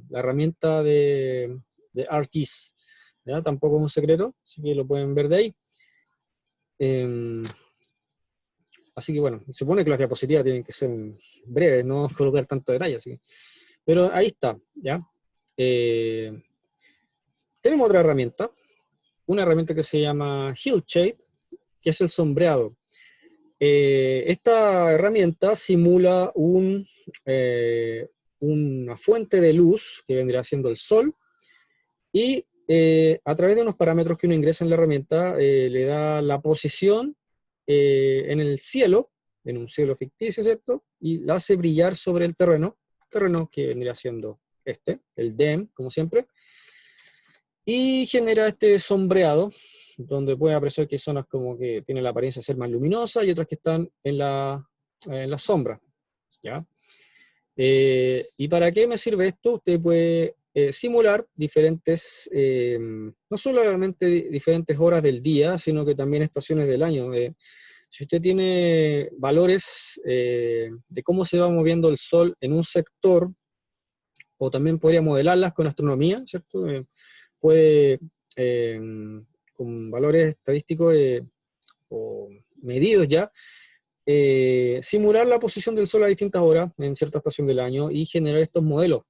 la herramienta de ArcGIS. ¿Ya? Tampoco es un secreto, así que lo pueden ver de ahí. Así que bueno, se supone que las diapositivas tienen que ser breves, no colocar tanto detalle, así que. Pero ahí está, ¿ya? Tenemos otra herramienta, una herramienta que se llama Hillshade, que es el sombreado. Esta herramienta simula una fuente de luz, que vendría siendo el sol, y a través de unos parámetros que uno ingresa en la herramienta, le da la posición en el cielo, en un cielo ficticio, ¿cierto? Y la hace brillar sobre el terreno que vendría siendo el DEM, como siempre, y genera este sombreado, donde puede apreciar que hay zonas como que tienen la apariencia de ser más luminosas y otras que están en la sombra, ¿ya? ¿Y para qué me sirve esto? Usted puede simular diferentes, no solamente diferentes horas del día, sino que también estaciones del año. Si usted tiene valores de cómo se va moviendo el sol en un sector, o también podría modelarlas con astronomía, ¿cierto? Puede, con valores estadísticos o medidos ya, simular la posición del Sol a distintas horas en cierta estación del año y generar estos modelos,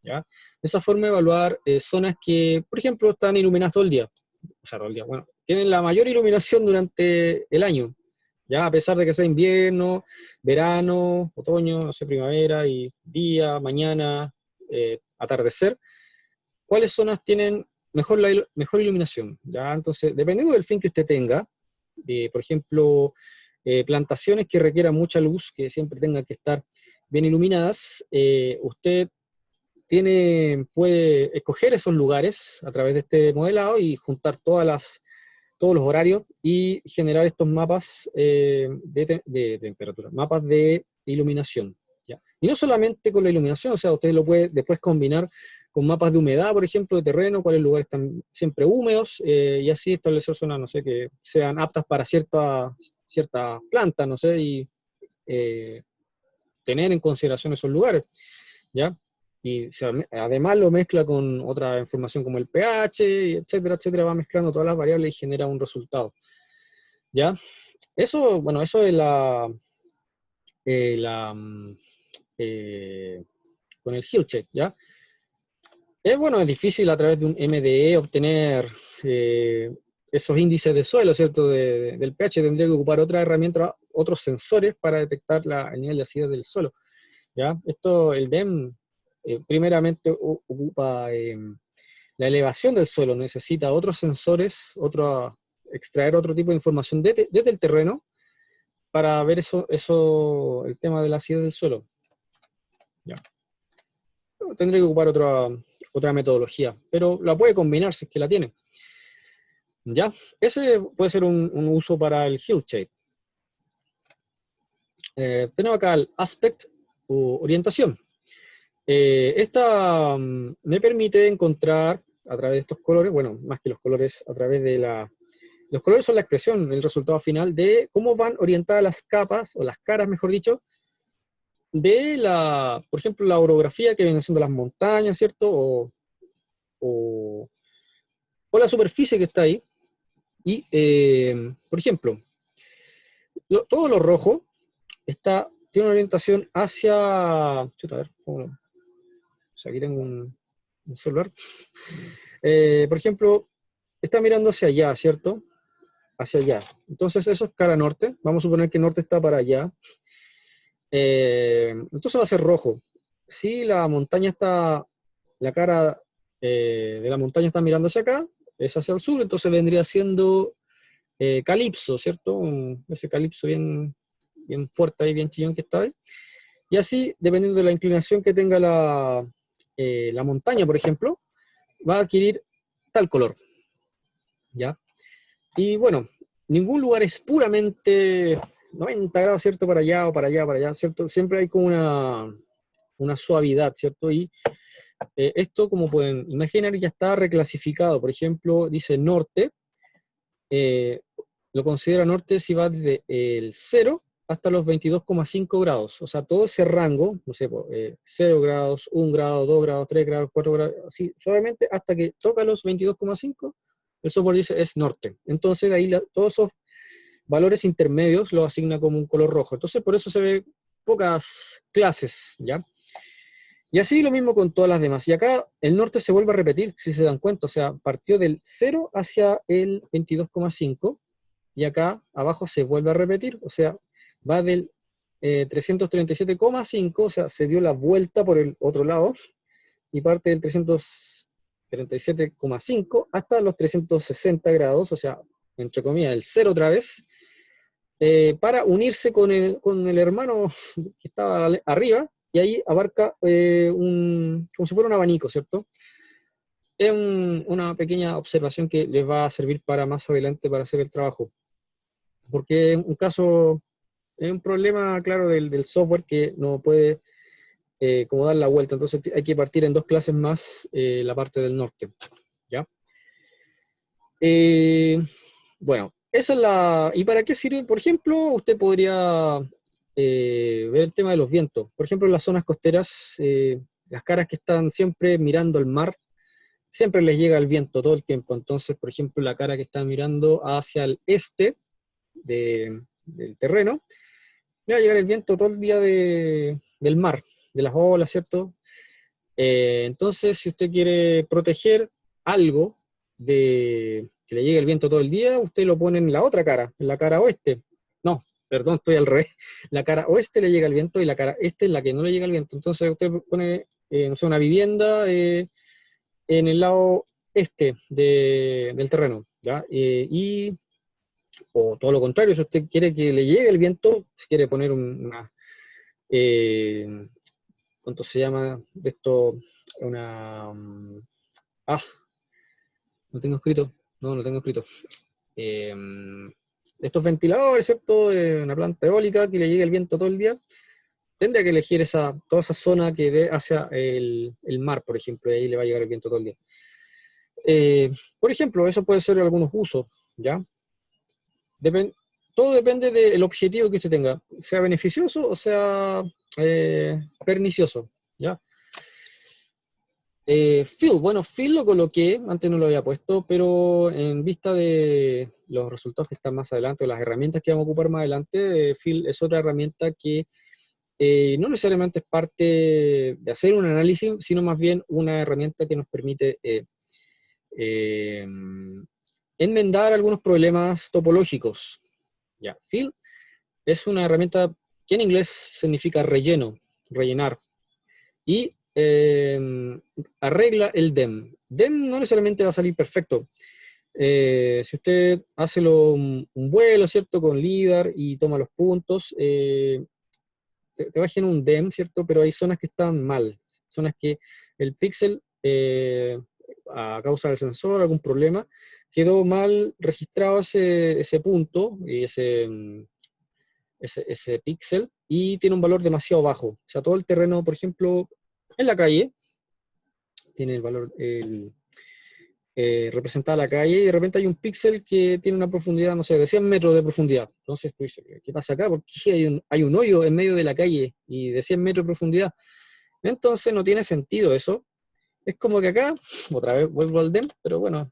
¿ya? De esa forma evaluar zonas que, por ejemplo, están iluminadas todo el día, o sea, todo el día, bueno, tienen la mayor iluminación durante el año, ¿ya? A pesar de que sea invierno, verano, otoño, no sé, primavera, y día, mañana, atardecer, ¿cuáles zonas tienen mejor iluminación? ¿Ya? Entonces, dependiendo del fin que usted tenga, por ejemplo, plantaciones que requieran mucha luz, que siempre tengan que estar bien iluminadas, usted puede escoger esos lugares a través de este modelado y juntar todos los horarios y generar estos mapas de temperatura, mapas de iluminación, ¿ya? Y no solamente con la iluminación, o sea, usted lo puede después combinar con mapas de humedad, por ejemplo, de terreno, cuáles lugares están siempre húmedos, y así establecer zonas, no sé, que sean aptas para cierta planta, no sé, y tener en consideración esos lugares, ¿ya? Y además lo mezcla con otra información como el pH, etcétera, etcétera, va mezclando todas las variables y genera un resultado, ¿ya? Eso, bueno, eso es eh, la, mm, eh, con el Hill Check, ¿ya? Bueno, es difícil a través de un MDE obtener esos índices de suelo, ¿cierto? Del pH, tendría que ocupar otra herramienta, otros sensores para detectar el nivel de acidez del suelo, ¿ya? El DEM primeramente ocupa la elevación del suelo, necesita otros sensores, extraer otro tipo de información desde el terreno para ver el tema de la acidez del suelo, ¿ya? Tendría que ocupar otra metodología, pero la puede combinar si es que la tiene, ¿ya? Ese puede ser un uso para el Hill Shade. Tenemos acá el Aspect o orientación. Esta me permite encontrar a través de estos colores, bueno, más que los colores, a través de los colores son la expresión, el resultado final de cómo van orientadas las capas, o las caras, mejor dicho, por ejemplo, la orografía que vienen siendo las montañas, ¿cierto? O la superficie que está ahí. Y, por ejemplo, todo lo rojo tiene una orientación hacia... Chuta, a ver, o sea, aquí tengo un celular. Por ejemplo, está mirando hacia allá, ¿cierto? Hacia allá. Entonces eso es cara norte. Vamos a suponer que norte está para allá. Entonces va a ser rojo. Si la cara de la montaña está mirando hacia acá, es hacia el sur, entonces vendría siendo calipso, ¿cierto? Ese calipso bien, bien fuerte ahí, bien chillón que está ahí. Y así, dependiendo de la inclinación que tenga la montaña, por ejemplo, va a adquirir tal color, ¿ya? Y bueno, ningún lugar es puramente 90 grados, ¿cierto? Para allá o para allá, para allá, ¿cierto? Siempre hay como una suavidad, ¿cierto? Y esto, como pueden imaginar, ya está reclasificado. Por ejemplo, dice norte, lo considera norte si va desde el 0 hasta los 22,5 grados. O sea, todo ese rango, no sé, 0 grados, 1 grado, 2 grados, 3 grados, 4 grados, así, suavemente, hasta que toca los 22,5, el software dice es norte. Entonces, de ahí todos esos valores intermedios los asigna como un color rojo. Entonces, por eso se ve pocas clases, ¿ya? Y así lo mismo con todas las demás. Y acá el norte se vuelve a repetir, si se dan cuenta. O sea, partió del 0 hacia el 22,5, y acá abajo se vuelve a repetir. O sea, va del 337,5, o sea, se dio la vuelta por el otro lado, y parte del 337,5 hasta los 360 grados, o sea, entre comillas, el 0 otra vez, para unirse con el hermano que estaba arriba, y ahí abarca como si fuera un abanico, ¿cierto? Es una pequeña observación que les va a servir para más adelante para hacer el trabajo. Porque es un problema, claro, del software que no puede como dar la vuelta. Entonces hay que partir en dos clases más la parte del norte, ¿ya? Bueno, esa es ¿Y para qué sirve? Por ejemplo, usted podría ver el tema de los vientos. Por ejemplo, en las zonas costeras, las caras que están siempre mirando al mar, siempre les llega el viento todo el tiempo. Entonces, por ejemplo, la cara que está mirando hacia el este del terreno, le va a llegar el viento todo el día del mar, de las olas, ¿cierto? Entonces, si usted quiere proteger algo de que le llegue el viento todo el día, usted lo pone en la otra cara, en la cara oeste. No, perdón, estoy al revés. La cara oeste le llega el viento y la cara este es la que no le llega el viento. Entonces usted pone, no sé, una vivienda en el lado este del terreno, ¿ya? O todo lo contrario, si usted quiere que le llegue el viento, si quiere poner eh, ¿cuánto se llama esto? Una... ah, no tengo escrito. No, no tengo escrito. Eh, Estos ventiladores, ¿cierto? Una planta eólica que le llegue el viento todo el día. Tendría que elegir toda esa zona que dé hacia el mar, por ejemplo, y ahí le va a llegar el viento todo el día. Por ejemplo, eso puede ser algunos usos, ¿ya? Todo depende del objetivo que usted tenga, sea beneficioso o sea pernicioso, ¿ya? Fill, bueno, Fill lo coloqué, antes no lo había puesto, pero en vista de los resultados que están más adelante, o las herramientas que vamos a ocupar más adelante, Fill es otra herramienta que no necesariamente es parte de hacer un análisis, sino más bien una herramienta que nos permite eh, enmendar algunos problemas topológicos. Ya, Fill es una herramienta que en inglés significa relleno, rellenar, y arregla el DEM. DEM no necesariamente va a salir perfecto. Si usted hace un vuelo, ¿cierto? Con LIDAR y toma los puntos, te va a generar un DEM, ¿cierto? Pero hay zonas que están mal, zonas que el píxel, a causa del sensor, algún problema, quedó mal registrado ese punto y ese píxel, y tiene un valor demasiado bajo. O sea, todo el terreno, por ejemplo, en la calle, tiene el valor representada la calle, y de repente hay un píxel que tiene una profundidad, no sé, de 100 metros de profundidad. Entonces tú dices, ¿qué pasa acá? ¿Por qué hay un hoyo en medio de la calle y de 100 metros de profundidad? Entonces no tiene sentido eso. Es como que acá, otra vez vuelvo al DEM, pero bueno,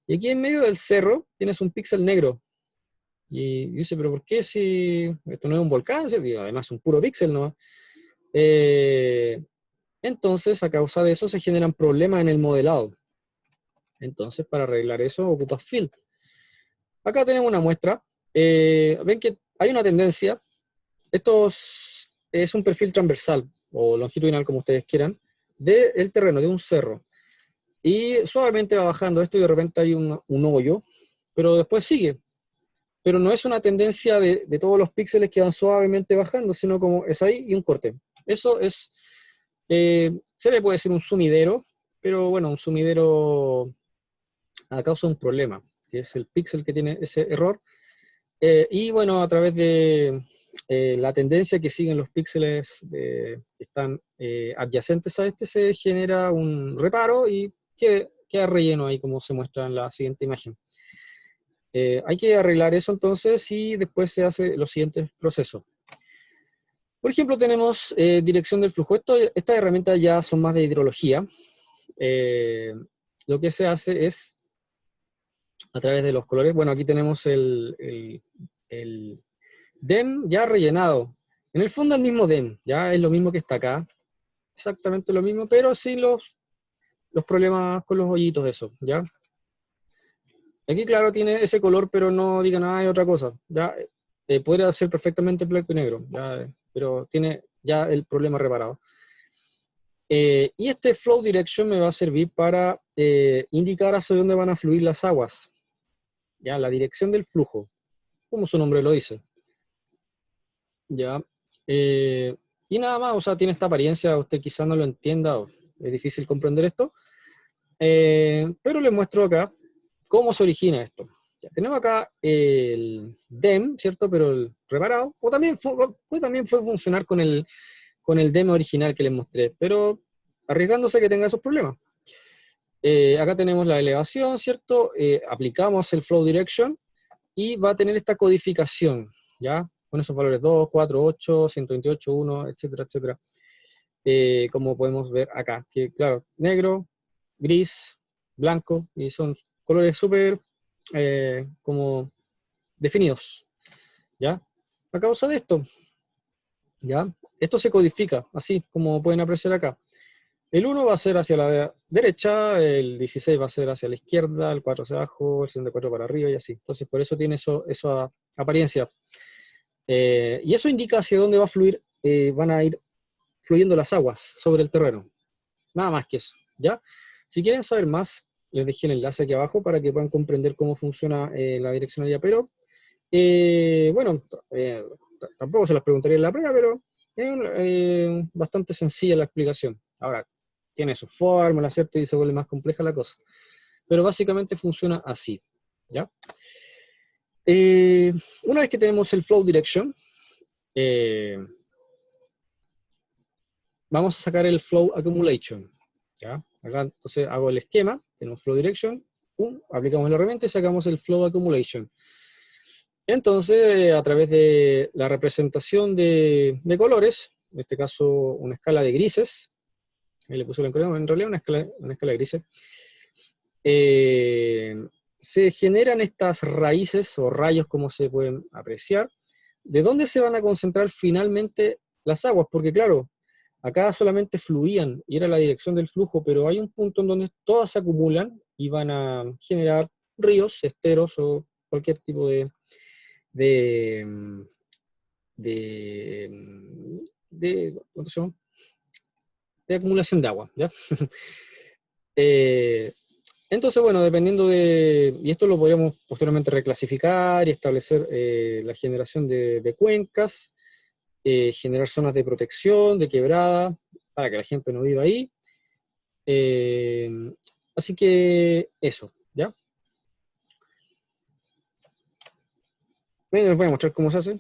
y aquí en medio del cerro tienes un píxel negro. Y dice, ¿pero por qué si esto no es un volcán? Y además es un puro píxel, ¿no? Entonces, a causa de eso se generan problemas en el modelado. Entonces, para arreglar eso, ocupas Fill. Acá tenemos una muestra. Ven que hay una tendencia. Es un perfil transversal, o longitudinal, como ustedes quieran, del terreno, de un cerro. Y suavemente va bajando esto y de repente hay un hoyo, pero después sigue. Pero no es una tendencia de todos los píxeles que van suavemente bajando, sino como es ahí y un corte. Eso es, se le puede decir un sumidero, pero bueno, un sumidero a causa de un problema, que es el píxel que tiene ese error. Y bueno, a través de la tendencia que siguen los píxeles que están adyacentes a este, se genera un reparo y queda relleno ahí, como se muestra en la siguiente imagen. Hay que arreglar eso entonces y después se hace los siguientes procesos. Por ejemplo, tenemos dirección del flujo. Estas herramientas ya son más de hidrología. Lo que se hace es, a través de los colores, bueno, aquí tenemos el DEM ya rellenado. En el fondo el mismo DEM, ya es lo mismo que está acá. Exactamente lo mismo, pero sin los problemas con los hoyitos, eso, ¿ya? Aquí, claro, tiene ese color, pero no diga nada de otra cosa. Ya podría ser perfectamente blanco y negro, ya, pero tiene ya el problema reparado. Y este flow direction me va a servir para indicar hacia dónde van a fluir las aguas. Ya, la dirección del flujo, como su nombre lo dice. Ya. Y nada más, o sea, tiene esta apariencia, usted quizás no lo entienda, es difícil comprender esto, pero les muestro acá cómo se origina esto. Ya, tenemos acá el DEM, ¿cierto? Pero el reparado, o también fue funcionar con el DEM original que les mostré, pero arriesgándose a que tenga esos problemas. Acá tenemos la elevación, ¿cierto? Aplicamos el flow direction y va a tener esta codificación, ¿ya? Con esos valores 2, 4, 8, 128, 1, etcétera, etcétera. Como podemos ver acá, que claro, negro, gris, blanco, y son colores súper como definidos, ¿ya? a causa de esto. ¿Ya? Esto se codifica, así como pueden apreciar acá. El 1 va a ser hacia la derecha, el 16 va a ser hacia la izquierda, el 4 hacia abajo, el 64 para arriba y así. Entonces, por eso tiene esa apariencia. Y eso indica hacia dónde va a fluir, van a ir fluyendo las aguas sobre el terreno. Nada más que eso, ¿ya? Si quieren saber más, les dejé el enlace aquí abajo para que puedan comprender cómo funciona la direccionalidad, pero, bueno, tampoco se las preguntaría en la prueba, pero es bastante sencilla la explicación. Ahora, tiene su fórmula, ¿cierto? Y se vuelve más compleja la cosa. Pero básicamente funciona así, ¿ya? Una vez que tenemos el flow direction, vamos a sacar el flow accumulation, ¿ya? Acá entonces hago el esquema, tenemos flow direction, aplicamos la herramienta y sacamos el flow accumulation. Entonces, a través de la representación de colores, en este caso una escala de grises, ahí le puse en realidad una escala de grises, se generan estas raíces o rayos, como se pueden apreciar, de dónde se van a concentrar finalmente las aguas, porque claro, acá solamente fluían y era la dirección del flujo, pero hay un punto en donde todas se acumulan y van a generar ríos, esteros o cualquier tipo de ¿cómo se llama? De acumulación de agua, ¿ya? Entonces, bueno, dependiendo y esto lo podríamos posteriormente reclasificar y establecer la generación de cuencas, generar zonas de protección, de quebrada, para que la gente no viva ahí. Así que eso, ¿ya? Bueno, les voy a mostrar cómo se hace,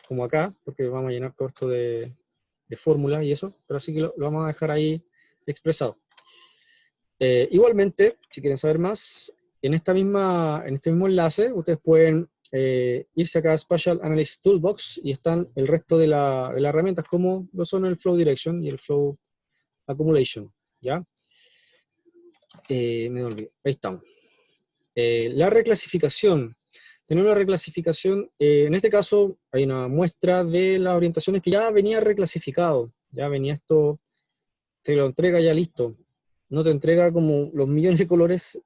como acá, porque vamos a llenar todo esto de fórmula y eso, pero así que lo vamos a dejar ahí expresado. Igualmente, si quieren saber más, en este mismo enlace, ustedes pueden irse acá a Spatial Analysis Toolbox y están el resto de las herramientas, como lo son el Flow Direction y el Flow Accumulation, ¿ya? Me olvidé, ahí estamos. La reclasificación. Tenemos la reclasificación, en este caso hay una muestra de las orientaciones que ya venía reclasificado, ya venía esto, te lo entrega ya listo. No te entrega como los millones de colores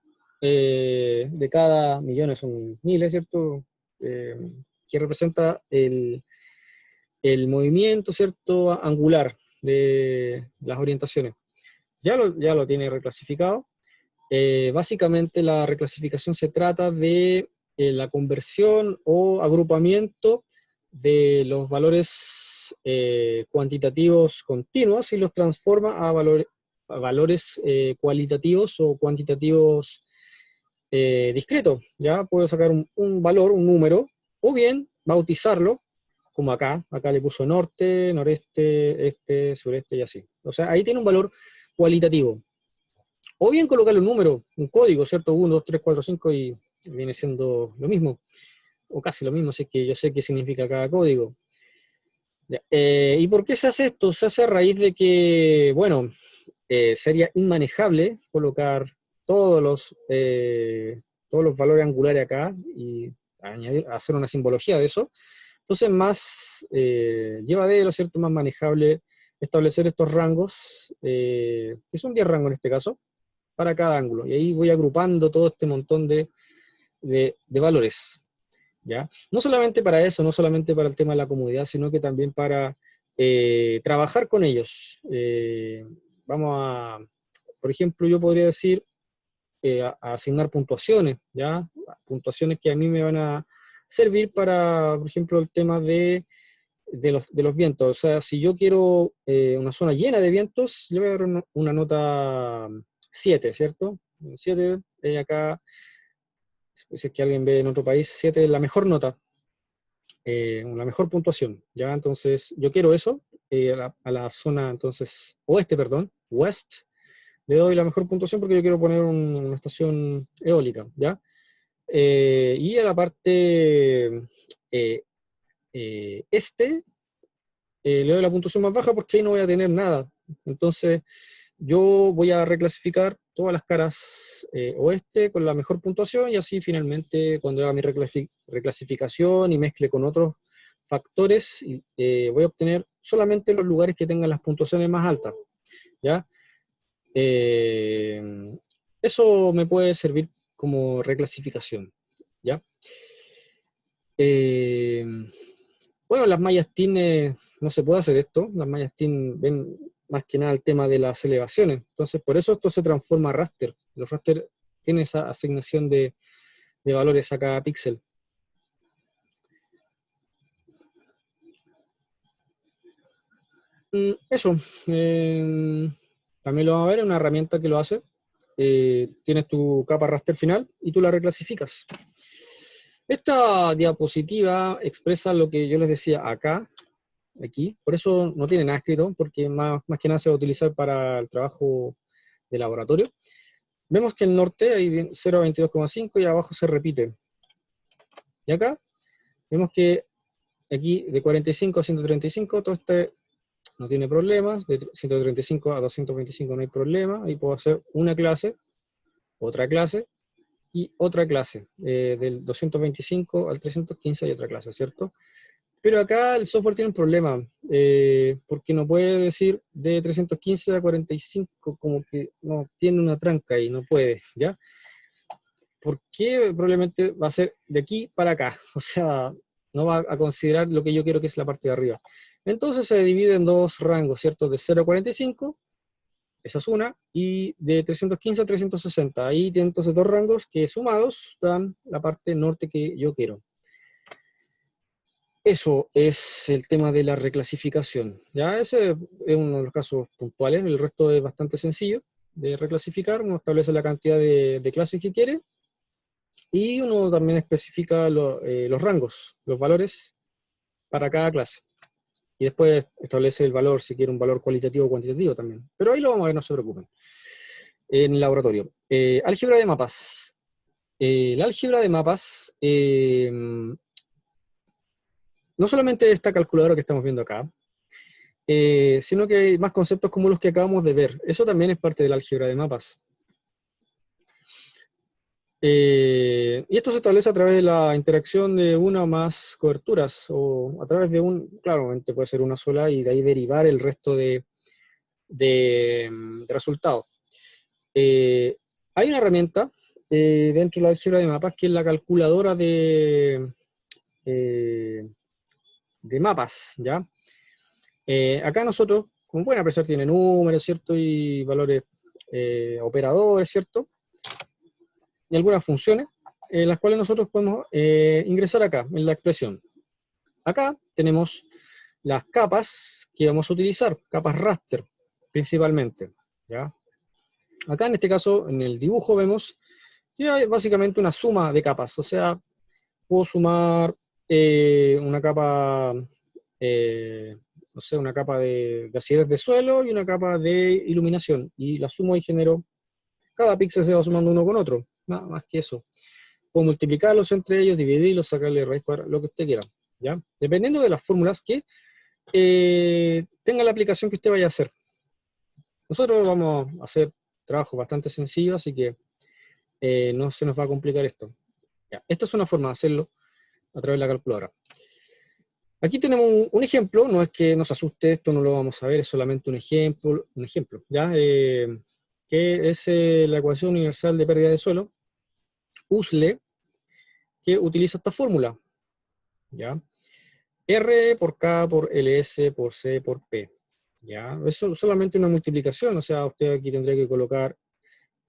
de cada millones, son miles, ¿cierto? Que representa el movimiento, ¿cierto? Angular de las orientaciones. Ya lo tiene reclasificado. Básicamente la reclasificación se trata de la conversión o agrupamiento de los valores cuantitativos continuos y los transforma a valores cualitativos o cuantitativos discretos. Ya puedo sacar un valor, un número, o bien bautizarlo, como acá le puso norte, noreste, este, sureste y así. O sea, ahí tiene un valor cualitativo. O bien colocarle un número, un código, ¿cierto? 1, 2, 3, 4, 5 y viene siendo lo mismo, o casi lo mismo, así que yo sé qué significa cada código. ¿Y por qué se hace esto? Se hace a raíz de que, bueno, sería inmanejable colocar todos los valores angulares acá y hacer una simbología de eso. Entonces, más llevadero, ¿cierto? Más manejable establecer estos rangos, que son 10 rangos en este caso, para cada ángulo. Y ahí voy agrupando todo este montón de valores, ¿ya? No solamente para eso, no solamente para el tema de la comodidad, sino que también para trabajar con ellos. Por ejemplo, yo podría decir, a asignar puntuaciones, ¿ya? Puntuaciones que a mí me van a servir para, por ejemplo, el tema de los vientos. O sea, si yo quiero una zona llena de vientos, le voy a dar una nota 7, ¿cierto? 7, acá, si es que alguien ve en otro país, 7 es la mejor nota, la mejor puntuación, ¿ya? Entonces, yo quiero eso, a la zona, entonces, oeste, perdón, west, le doy la mejor puntuación porque yo quiero poner una estación eólica, ¿ya? Y a la parte este, le doy la puntuación más baja porque ahí no voy a tener nada. Entonces, yo voy a reclasificar todas las caras oeste con la mejor puntuación y así finalmente cuando haga mi reclasificación y mezcle con otros factores, voy a obtener solamente los lugares que tengan las puntuaciones más altas, ¿ya? Eso me puede servir como reclasificación, ¿ya? Bueno, las mallas TIN no se puede hacer esto, las mallas TIN ven más que nada el tema de las elevaciones, entonces por eso esto se transforma a raster. Los raster tienen esa asignación de valores a cada píxel. Eso, también lo vamos a ver, es una herramienta que lo hace. Tienes tu capa raster final y tú la reclasificas. Esta diapositiva expresa lo que yo les decía acá, aquí, por eso no tiene nada escrito, porque más que nada se va a utilizar para el trabajo de laboratorio. Vemos que el norte hay 0 a 22,5 y abajo se repite. Y acá vemos que aquí de 45 a 135, todo este no tiene problemas, de 135 a 225 no hay problema, ahí puedo hacer una clase, otra clase, y otra clase, del 225 al 315 hay otra clase, ¿cierto? Pero acá el software tiene un problema, porque no puede decir de 315 a 45, como que no, tiene una tranca y no puede, ¿ya? Porque probablemente va a ser de aquí para acá, o sea, no va a considerar lo que yo quiero que es la parte de arriba. Entonces se divide en dos rangos, ¿cierto? De 0 a 45, esa es una, y de 315 a 360. Ahí tienen entonces dos rangos que sumados dan la parte norte que yo quiero. Eso es el tema de la reclasificación. Ya ese es uno de los casos puntuales, el resto es bastante sencillo de reclasificar. Uno establece la cantidad de clases que quiere y uno también especifica los rangos, los valores para cada clase. Y después establece el valor, si quiere un valor cualitativo o cuantitativo también. Pero ahí lo vamos a ver, no se preocupen. En el laboratorio. Álgebra de mapas. El álgebra de mapas, no solamente esta calculadora que estamos viendo acá, sino que hay más conceptos como los que acabamos de ver. Eso también es parte del álgebra de mapas. Y esto se establece a través de la interacción de una o más coberturas, o a través de claramente puede ser una sola, y de ahí derivar el resto de resultados. Hay una herramienta dentro de la álgebra de mapas que es la calculadora de mapas, ¿ya? Acá nosotros, como pueden apreciar, tiene números, ¿cierto? Y valores operadores, ¿cierto? Y algunas funciones, las cuales nosotros podemos ingresar acá, en la expresión. Acá tenemos las capas que vamos a utilizar, capas raster, principalmente, ¿ya? Acá en este caso, en el dibujo vemos que hay básicamente una suma de capas, o sea, puedo sumar una capa, no sé, una capa de acidez de suelo y una capa de iluminación, y la sumo y genero, cada píxel se va sumando uno con otro, nada más que eso. Puedo multiplicarlos entre ellos, dividirlos, sacarle raíz cuadrada, lo que usted quiera, ¿ya? Dependiendo de las fórmulas que tenga la aplicación que usted vaya a hacer. Nosotros vamos a hacer trabajos bastante sencillos, así que no se nos va a complicar esto. Ya, esta es una forma de hacerlo a través de la calculadora. Aquí tenemos un ejemplo, no es que nos asuste, esto no lo vamos a ver, es solamente un ejemplo, ¿ya? Que es la ecuación universal de pérdida de suelo, USLE, que utiliza esta fórmula, ¿ya? R por K por LS por C por P, ¿ya? Eso es solamente una multiplicación, o sea, usted aquí tendría que colocar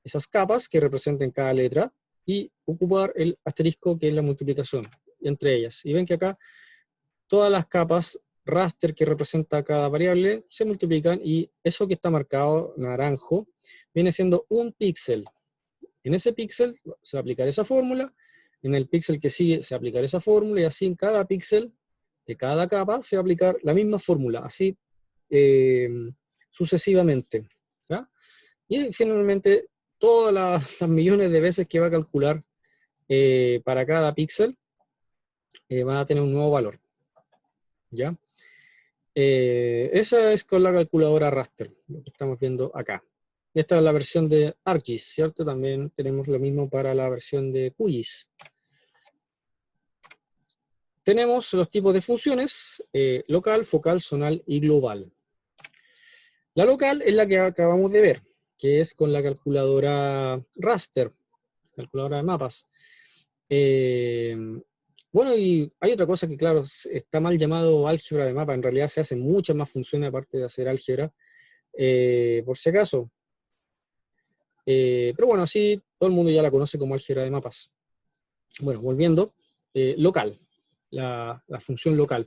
esas capas que representen cada letra y ocupar el asterisco que es la multiplicación entre ellas. Y ven que acá todas las capas raster que representa cada variable se multiplican y eso que está marcado naranjo viene siendo un píxel. En ese píxel se va a aplicar esa fórmula, en el píxel que sigue se va a aplicar esa fórmula y así en cada píxel de cada capa se va a aplicar la misma fórmula, así sucesivamente, ¿ya? Y finalmente todas las millones de veces que va a calcular para cada píxel van a tener un nuevo valor, ¿ya? Esa es con la calculadora raster, lo que estamos viendo acá. Esta es la versión de ArcGIS, ¿cierto? También tenemos lo mismo para la versión de QGIS. tenemos los tipos de funciones, local, focal, zonal y global. La local es la que acabamos de ver, que es con la calculadora raster, calculadora de mapas. Bueno, y hay otra cosa que, claro, está mal llamado álgebra de mapa. En realidad se hacen muchas más funciones aparte de hacer álgebra, por si acaso. Pero bueno, sí, todo el mundo ya la conoce como álgebra de mapas. Bueno, volviendo, local, la función local.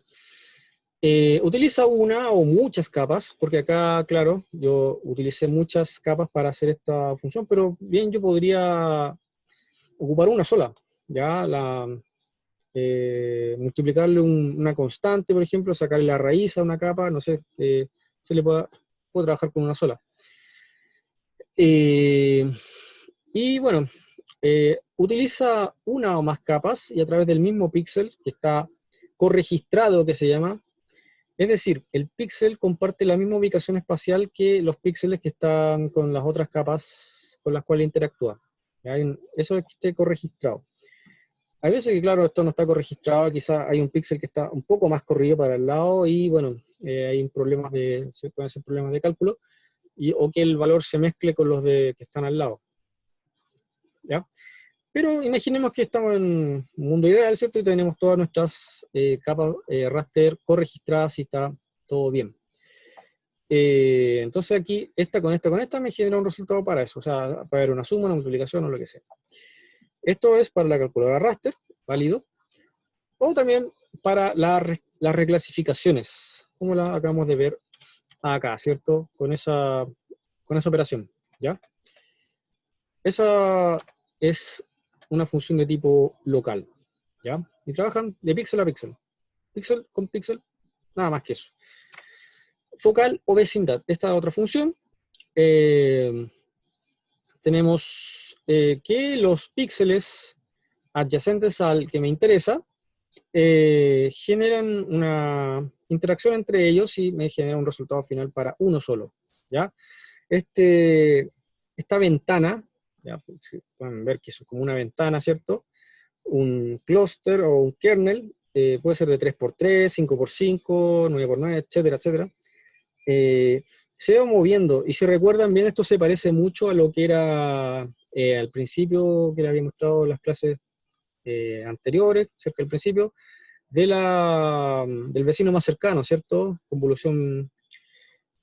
Utiliza una o muchas capas, porque acá, claro, yo utilicé muchas capas para hacer esta función, pero bien yo podría ocupar una sola, ya multiplicarle una constante, por ejemplo, sacarle la raíz a una capa, no sé, puedo trabajar con una sola. Y bueno, utiliza una o más capas y a través del mismo píxel, que está corregistrado, que se llama, es decir, el píxel comparte la misma ubicación espacial que los píxeles que están con las otras capas con las cuales interactúa. Eso es que esté corregistrado. Hay veces que, claro, esto no está corregistrado, quizás hay un píxel que está un poco más corrido para el lado y, bueno, hay problemas se pueden hacer problemas de cálculo, o que el valor se mezcle con los que están al lado. ¿Ya? Pero imaginemos que estamos en un mundo ideal, ¿cierto? Y tenemos todas nuestras capas raster corregistradas y está todo bien. Entonces aquí, esta con esta me genera un resultado para eso, o sea, para ver una suma, una multiplicación o lo que sea. Esto es para la calculadora raster, válido, o también para las reclasificaciones, como la acabamos de ver acá, ¿cierto? Con esa operación, ¿ya? Esa es una función de tipo local, ¿ya? Y trabajan de píxel a píxel. Píxel con píxel, nada más que eso. Focal o vecindad, esta otra función. Tenemos que los píxeles adyacentes al que me interesa generan una interacción entre ellos y me genera un resultado final para uno solo, ¿ya? Esta ventana, ya, pueden ver que es como una ventana, ¿cierto? Un clúster o un kernel, puede ser de 3x3, 5x5, 9x9, etcétera, etcétera. Se va moviendo, y si recuerdan bien, esto se parece mucho a lo que era al principio, que le había mostrado en las clases anteriores, cerca del principio, del vecino más cercano, ¿cierto? Convolución,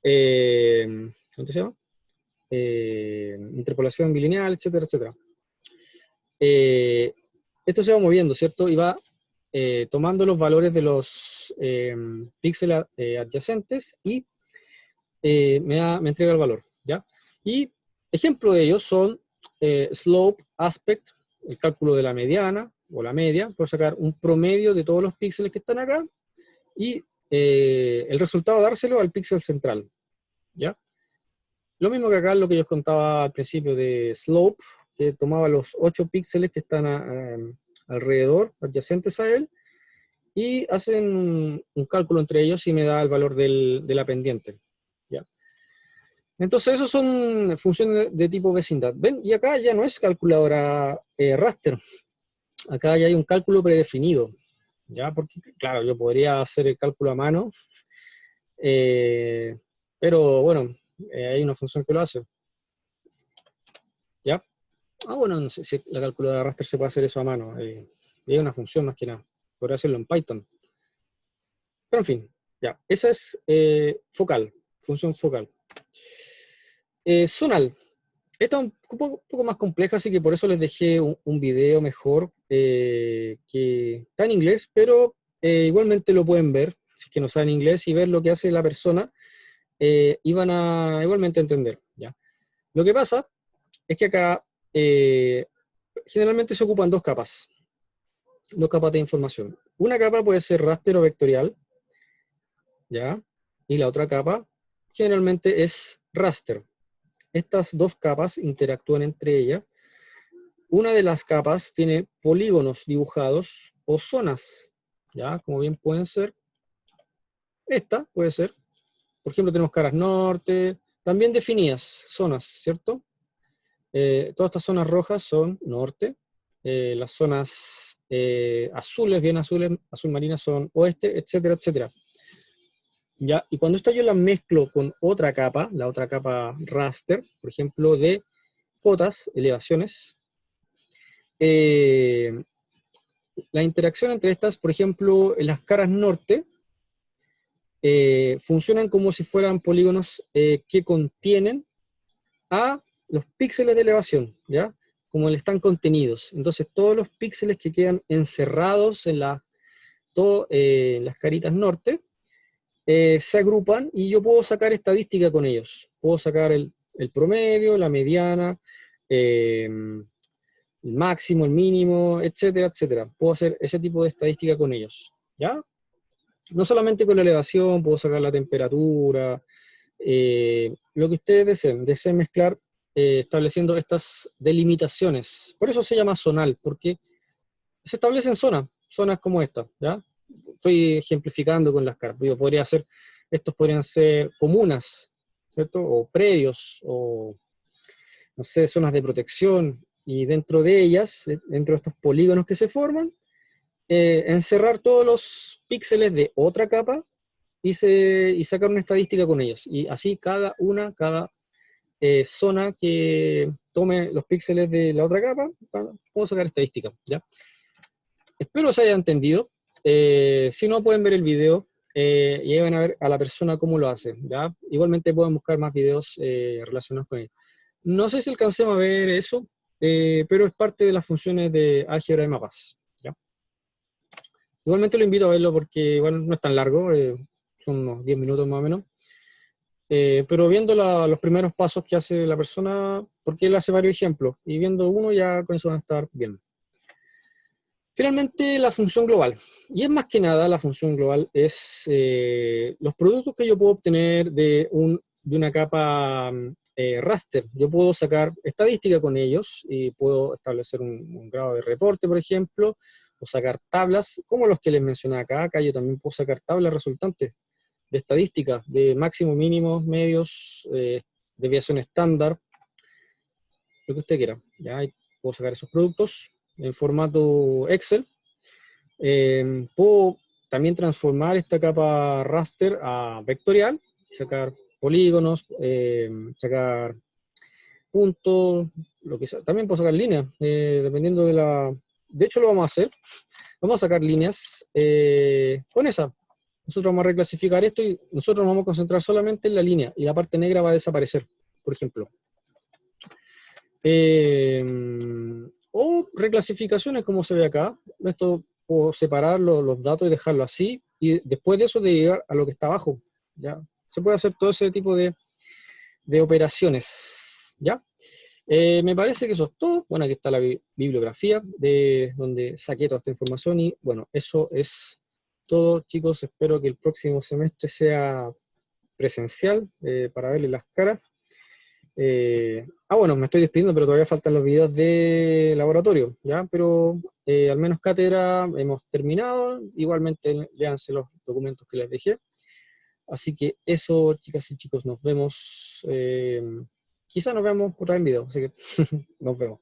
¿cómo se llama? Interpolación bilineal, etcétera, etcétera. Esto se va moviendo, ¿cierto? Y va tomando los valores de los píxeles adyacentes y me entrega el valor, ¿ya? Y ejemplo de ellos son slope, aspect, el cálculo de la mediana o la media, puedo sacar un promedio de todos los píxeles que están acá y el resultado dárselo al píxel central, ¿ya? Lo mismo que acá, lo que yo os contaba al principio de slope, que tomaba los 8 píxeles que están alrededor, adyacentes a él, y hacen un cálculo entre ellos y me da el valor de la pendiente, ¿ya? Entonces, esos son funciones de tipo vecindad. ¿Ven? Y acá ya no es calculadora raster. Acá ya hay un cálculo predefinido, ¿ya? Porque, claro, yo podría hacer el cálculo a mano, pero bueno, hay una función que lo hace, ¿ya? Bueno, no sé si la calculadora raster se puede hacer eso a mano. Hay una función más que nada. Podría hacerlo en Python. Pero en fin, ya. Esa es focal, función focal. Zonal. Esta es un poco más compleja, así que por eso les dejé un video mejor, que está en inglés, pero igualmente lo pueden ver, si es que no saben inglés, y ver lo que hace la persona, y van a igualmente entender, ¿ya? Lo que pasa es que acá generalmente se ocupan dos capas de información. Una capa puede ser raster o vectorial, ¿ya? Y la otra capa generalmente es raster. Estas dos capas interactúan entre ellas. Una de las capas tiene polígonos dibujados o zonas, ¿ya? Como bien pueden ser. Esta puede ser. Por ejemplo, tenemos caras norte, también definidas, zonas, ¿cierto? Todas estas zonas rojas son norte. Las zonas azules, bien azules, azul marina son oeste, etcétera, etcétera. ¿Ya? Y cuando esto yo la mezclo con otra capa, la otra capa raster, por ejemplo, de cotas, elevaciones, la interacción entre estas, por ejemplo, en las caras norte, funcionan como si fueran polígonos que contienen a los píxeles de elevación, ¿ya? Como están contenidos. Entonces, todos los píxeles que quedan encerrados en las caritas norte, se agrupan y yo puedo sacar estadística con ellos. Puedo sacar el promedio, la mediana, el máximo, el mínimo, etcétera, etcétera. Puedo hacer ese tipo de estadística con ellos, ¿ya? No solamente con la elevación, puedo sacar la temperatura, lo que ustedes deseen mezclar, estableciendo estas delimitaciones. Por eso se llama zonal, porque se establecen zonas como esta, ¿ya? Estoy ejemplificando con las caras. Yo estos podrían ser comunas, ¿cierto? O predios, o, no sé, zonas de protección, y dentro de ellas, dentro de estos polígonos que se forman, encerrar todos los píxeles de otra capa y sacar una estadística con ellos. Y así cada zona que tome los píxeles de la otra capa, puedo sacar estadística, ¿ya? Espero se haya entendido. Si no, pueden ver el video y ahí van a ver a la persona cómo lo hace, ¿ya? Igualmente pueden buscar más videos relacionados con él. No sé si alcancemos a ver eso, pero es parte de las funciones de álgebra de mapas, ¿ya? Igualmente lo invito a verlo porque igual no es tan largo, son unos 10 minutos más o menos. Pero viendo los primeros pasos que hace la persona, porque él hace varios ejemplos, y viendo uno ya con eso van a estar bien. Finalmente, la función global. Y es más que nada, la función global es los productos que yo puedo obtener de una capa raster. Yo puedo sacar estadística con ellos y puedo establecer un grado de reporte, por ejemplo, o sacar tablas, como los que les mencioné acá. Acá yo también puedo sacar tablas resultantes de estadística, de máximo, mínimos, medios, desviación estándar, lo que usted quiera. Ya puedo sacar esos productos en formato Excel. Puedo también transformar esta capa raster a vectorial, sacar polígonos, sacar puntos, lo que sea. También puedo sacar líneas, dependiendo de la... De hecho lo vamos a hacer. Vamos a sacar líneas con esa. Nosotros vamos a reclasificar esto y nosotros nos vamos a concentrar solamente en la línea y la parte negra va a desaparecer, por ejemplo. O reclasificaciones como se ve acá. Esto puedo separar los datos y dejarlo así, y después de eso de llegar a lo que está abajo, ¿ya? Se puede hacer todo ese tipo de operaciones, ¿ya? Me parece que eso es todo. Bueno, aquí está la bibliografía de donde saqué toda esta información, y bueno, eso es todo, chicos. Espero que el próximo semestre sea presencial, para verle las caras. Bueno, me estoy despidiendo, pero todavía faltan los videos de laboratorio, ¿ya? Pero al menos cátedra hemos terminado. Igualmente, léanse los documentos que les dejé. Así que eso, chicas y chicos, nos vemos. Quizá nos vemos otra vez en video, así que nos vemos.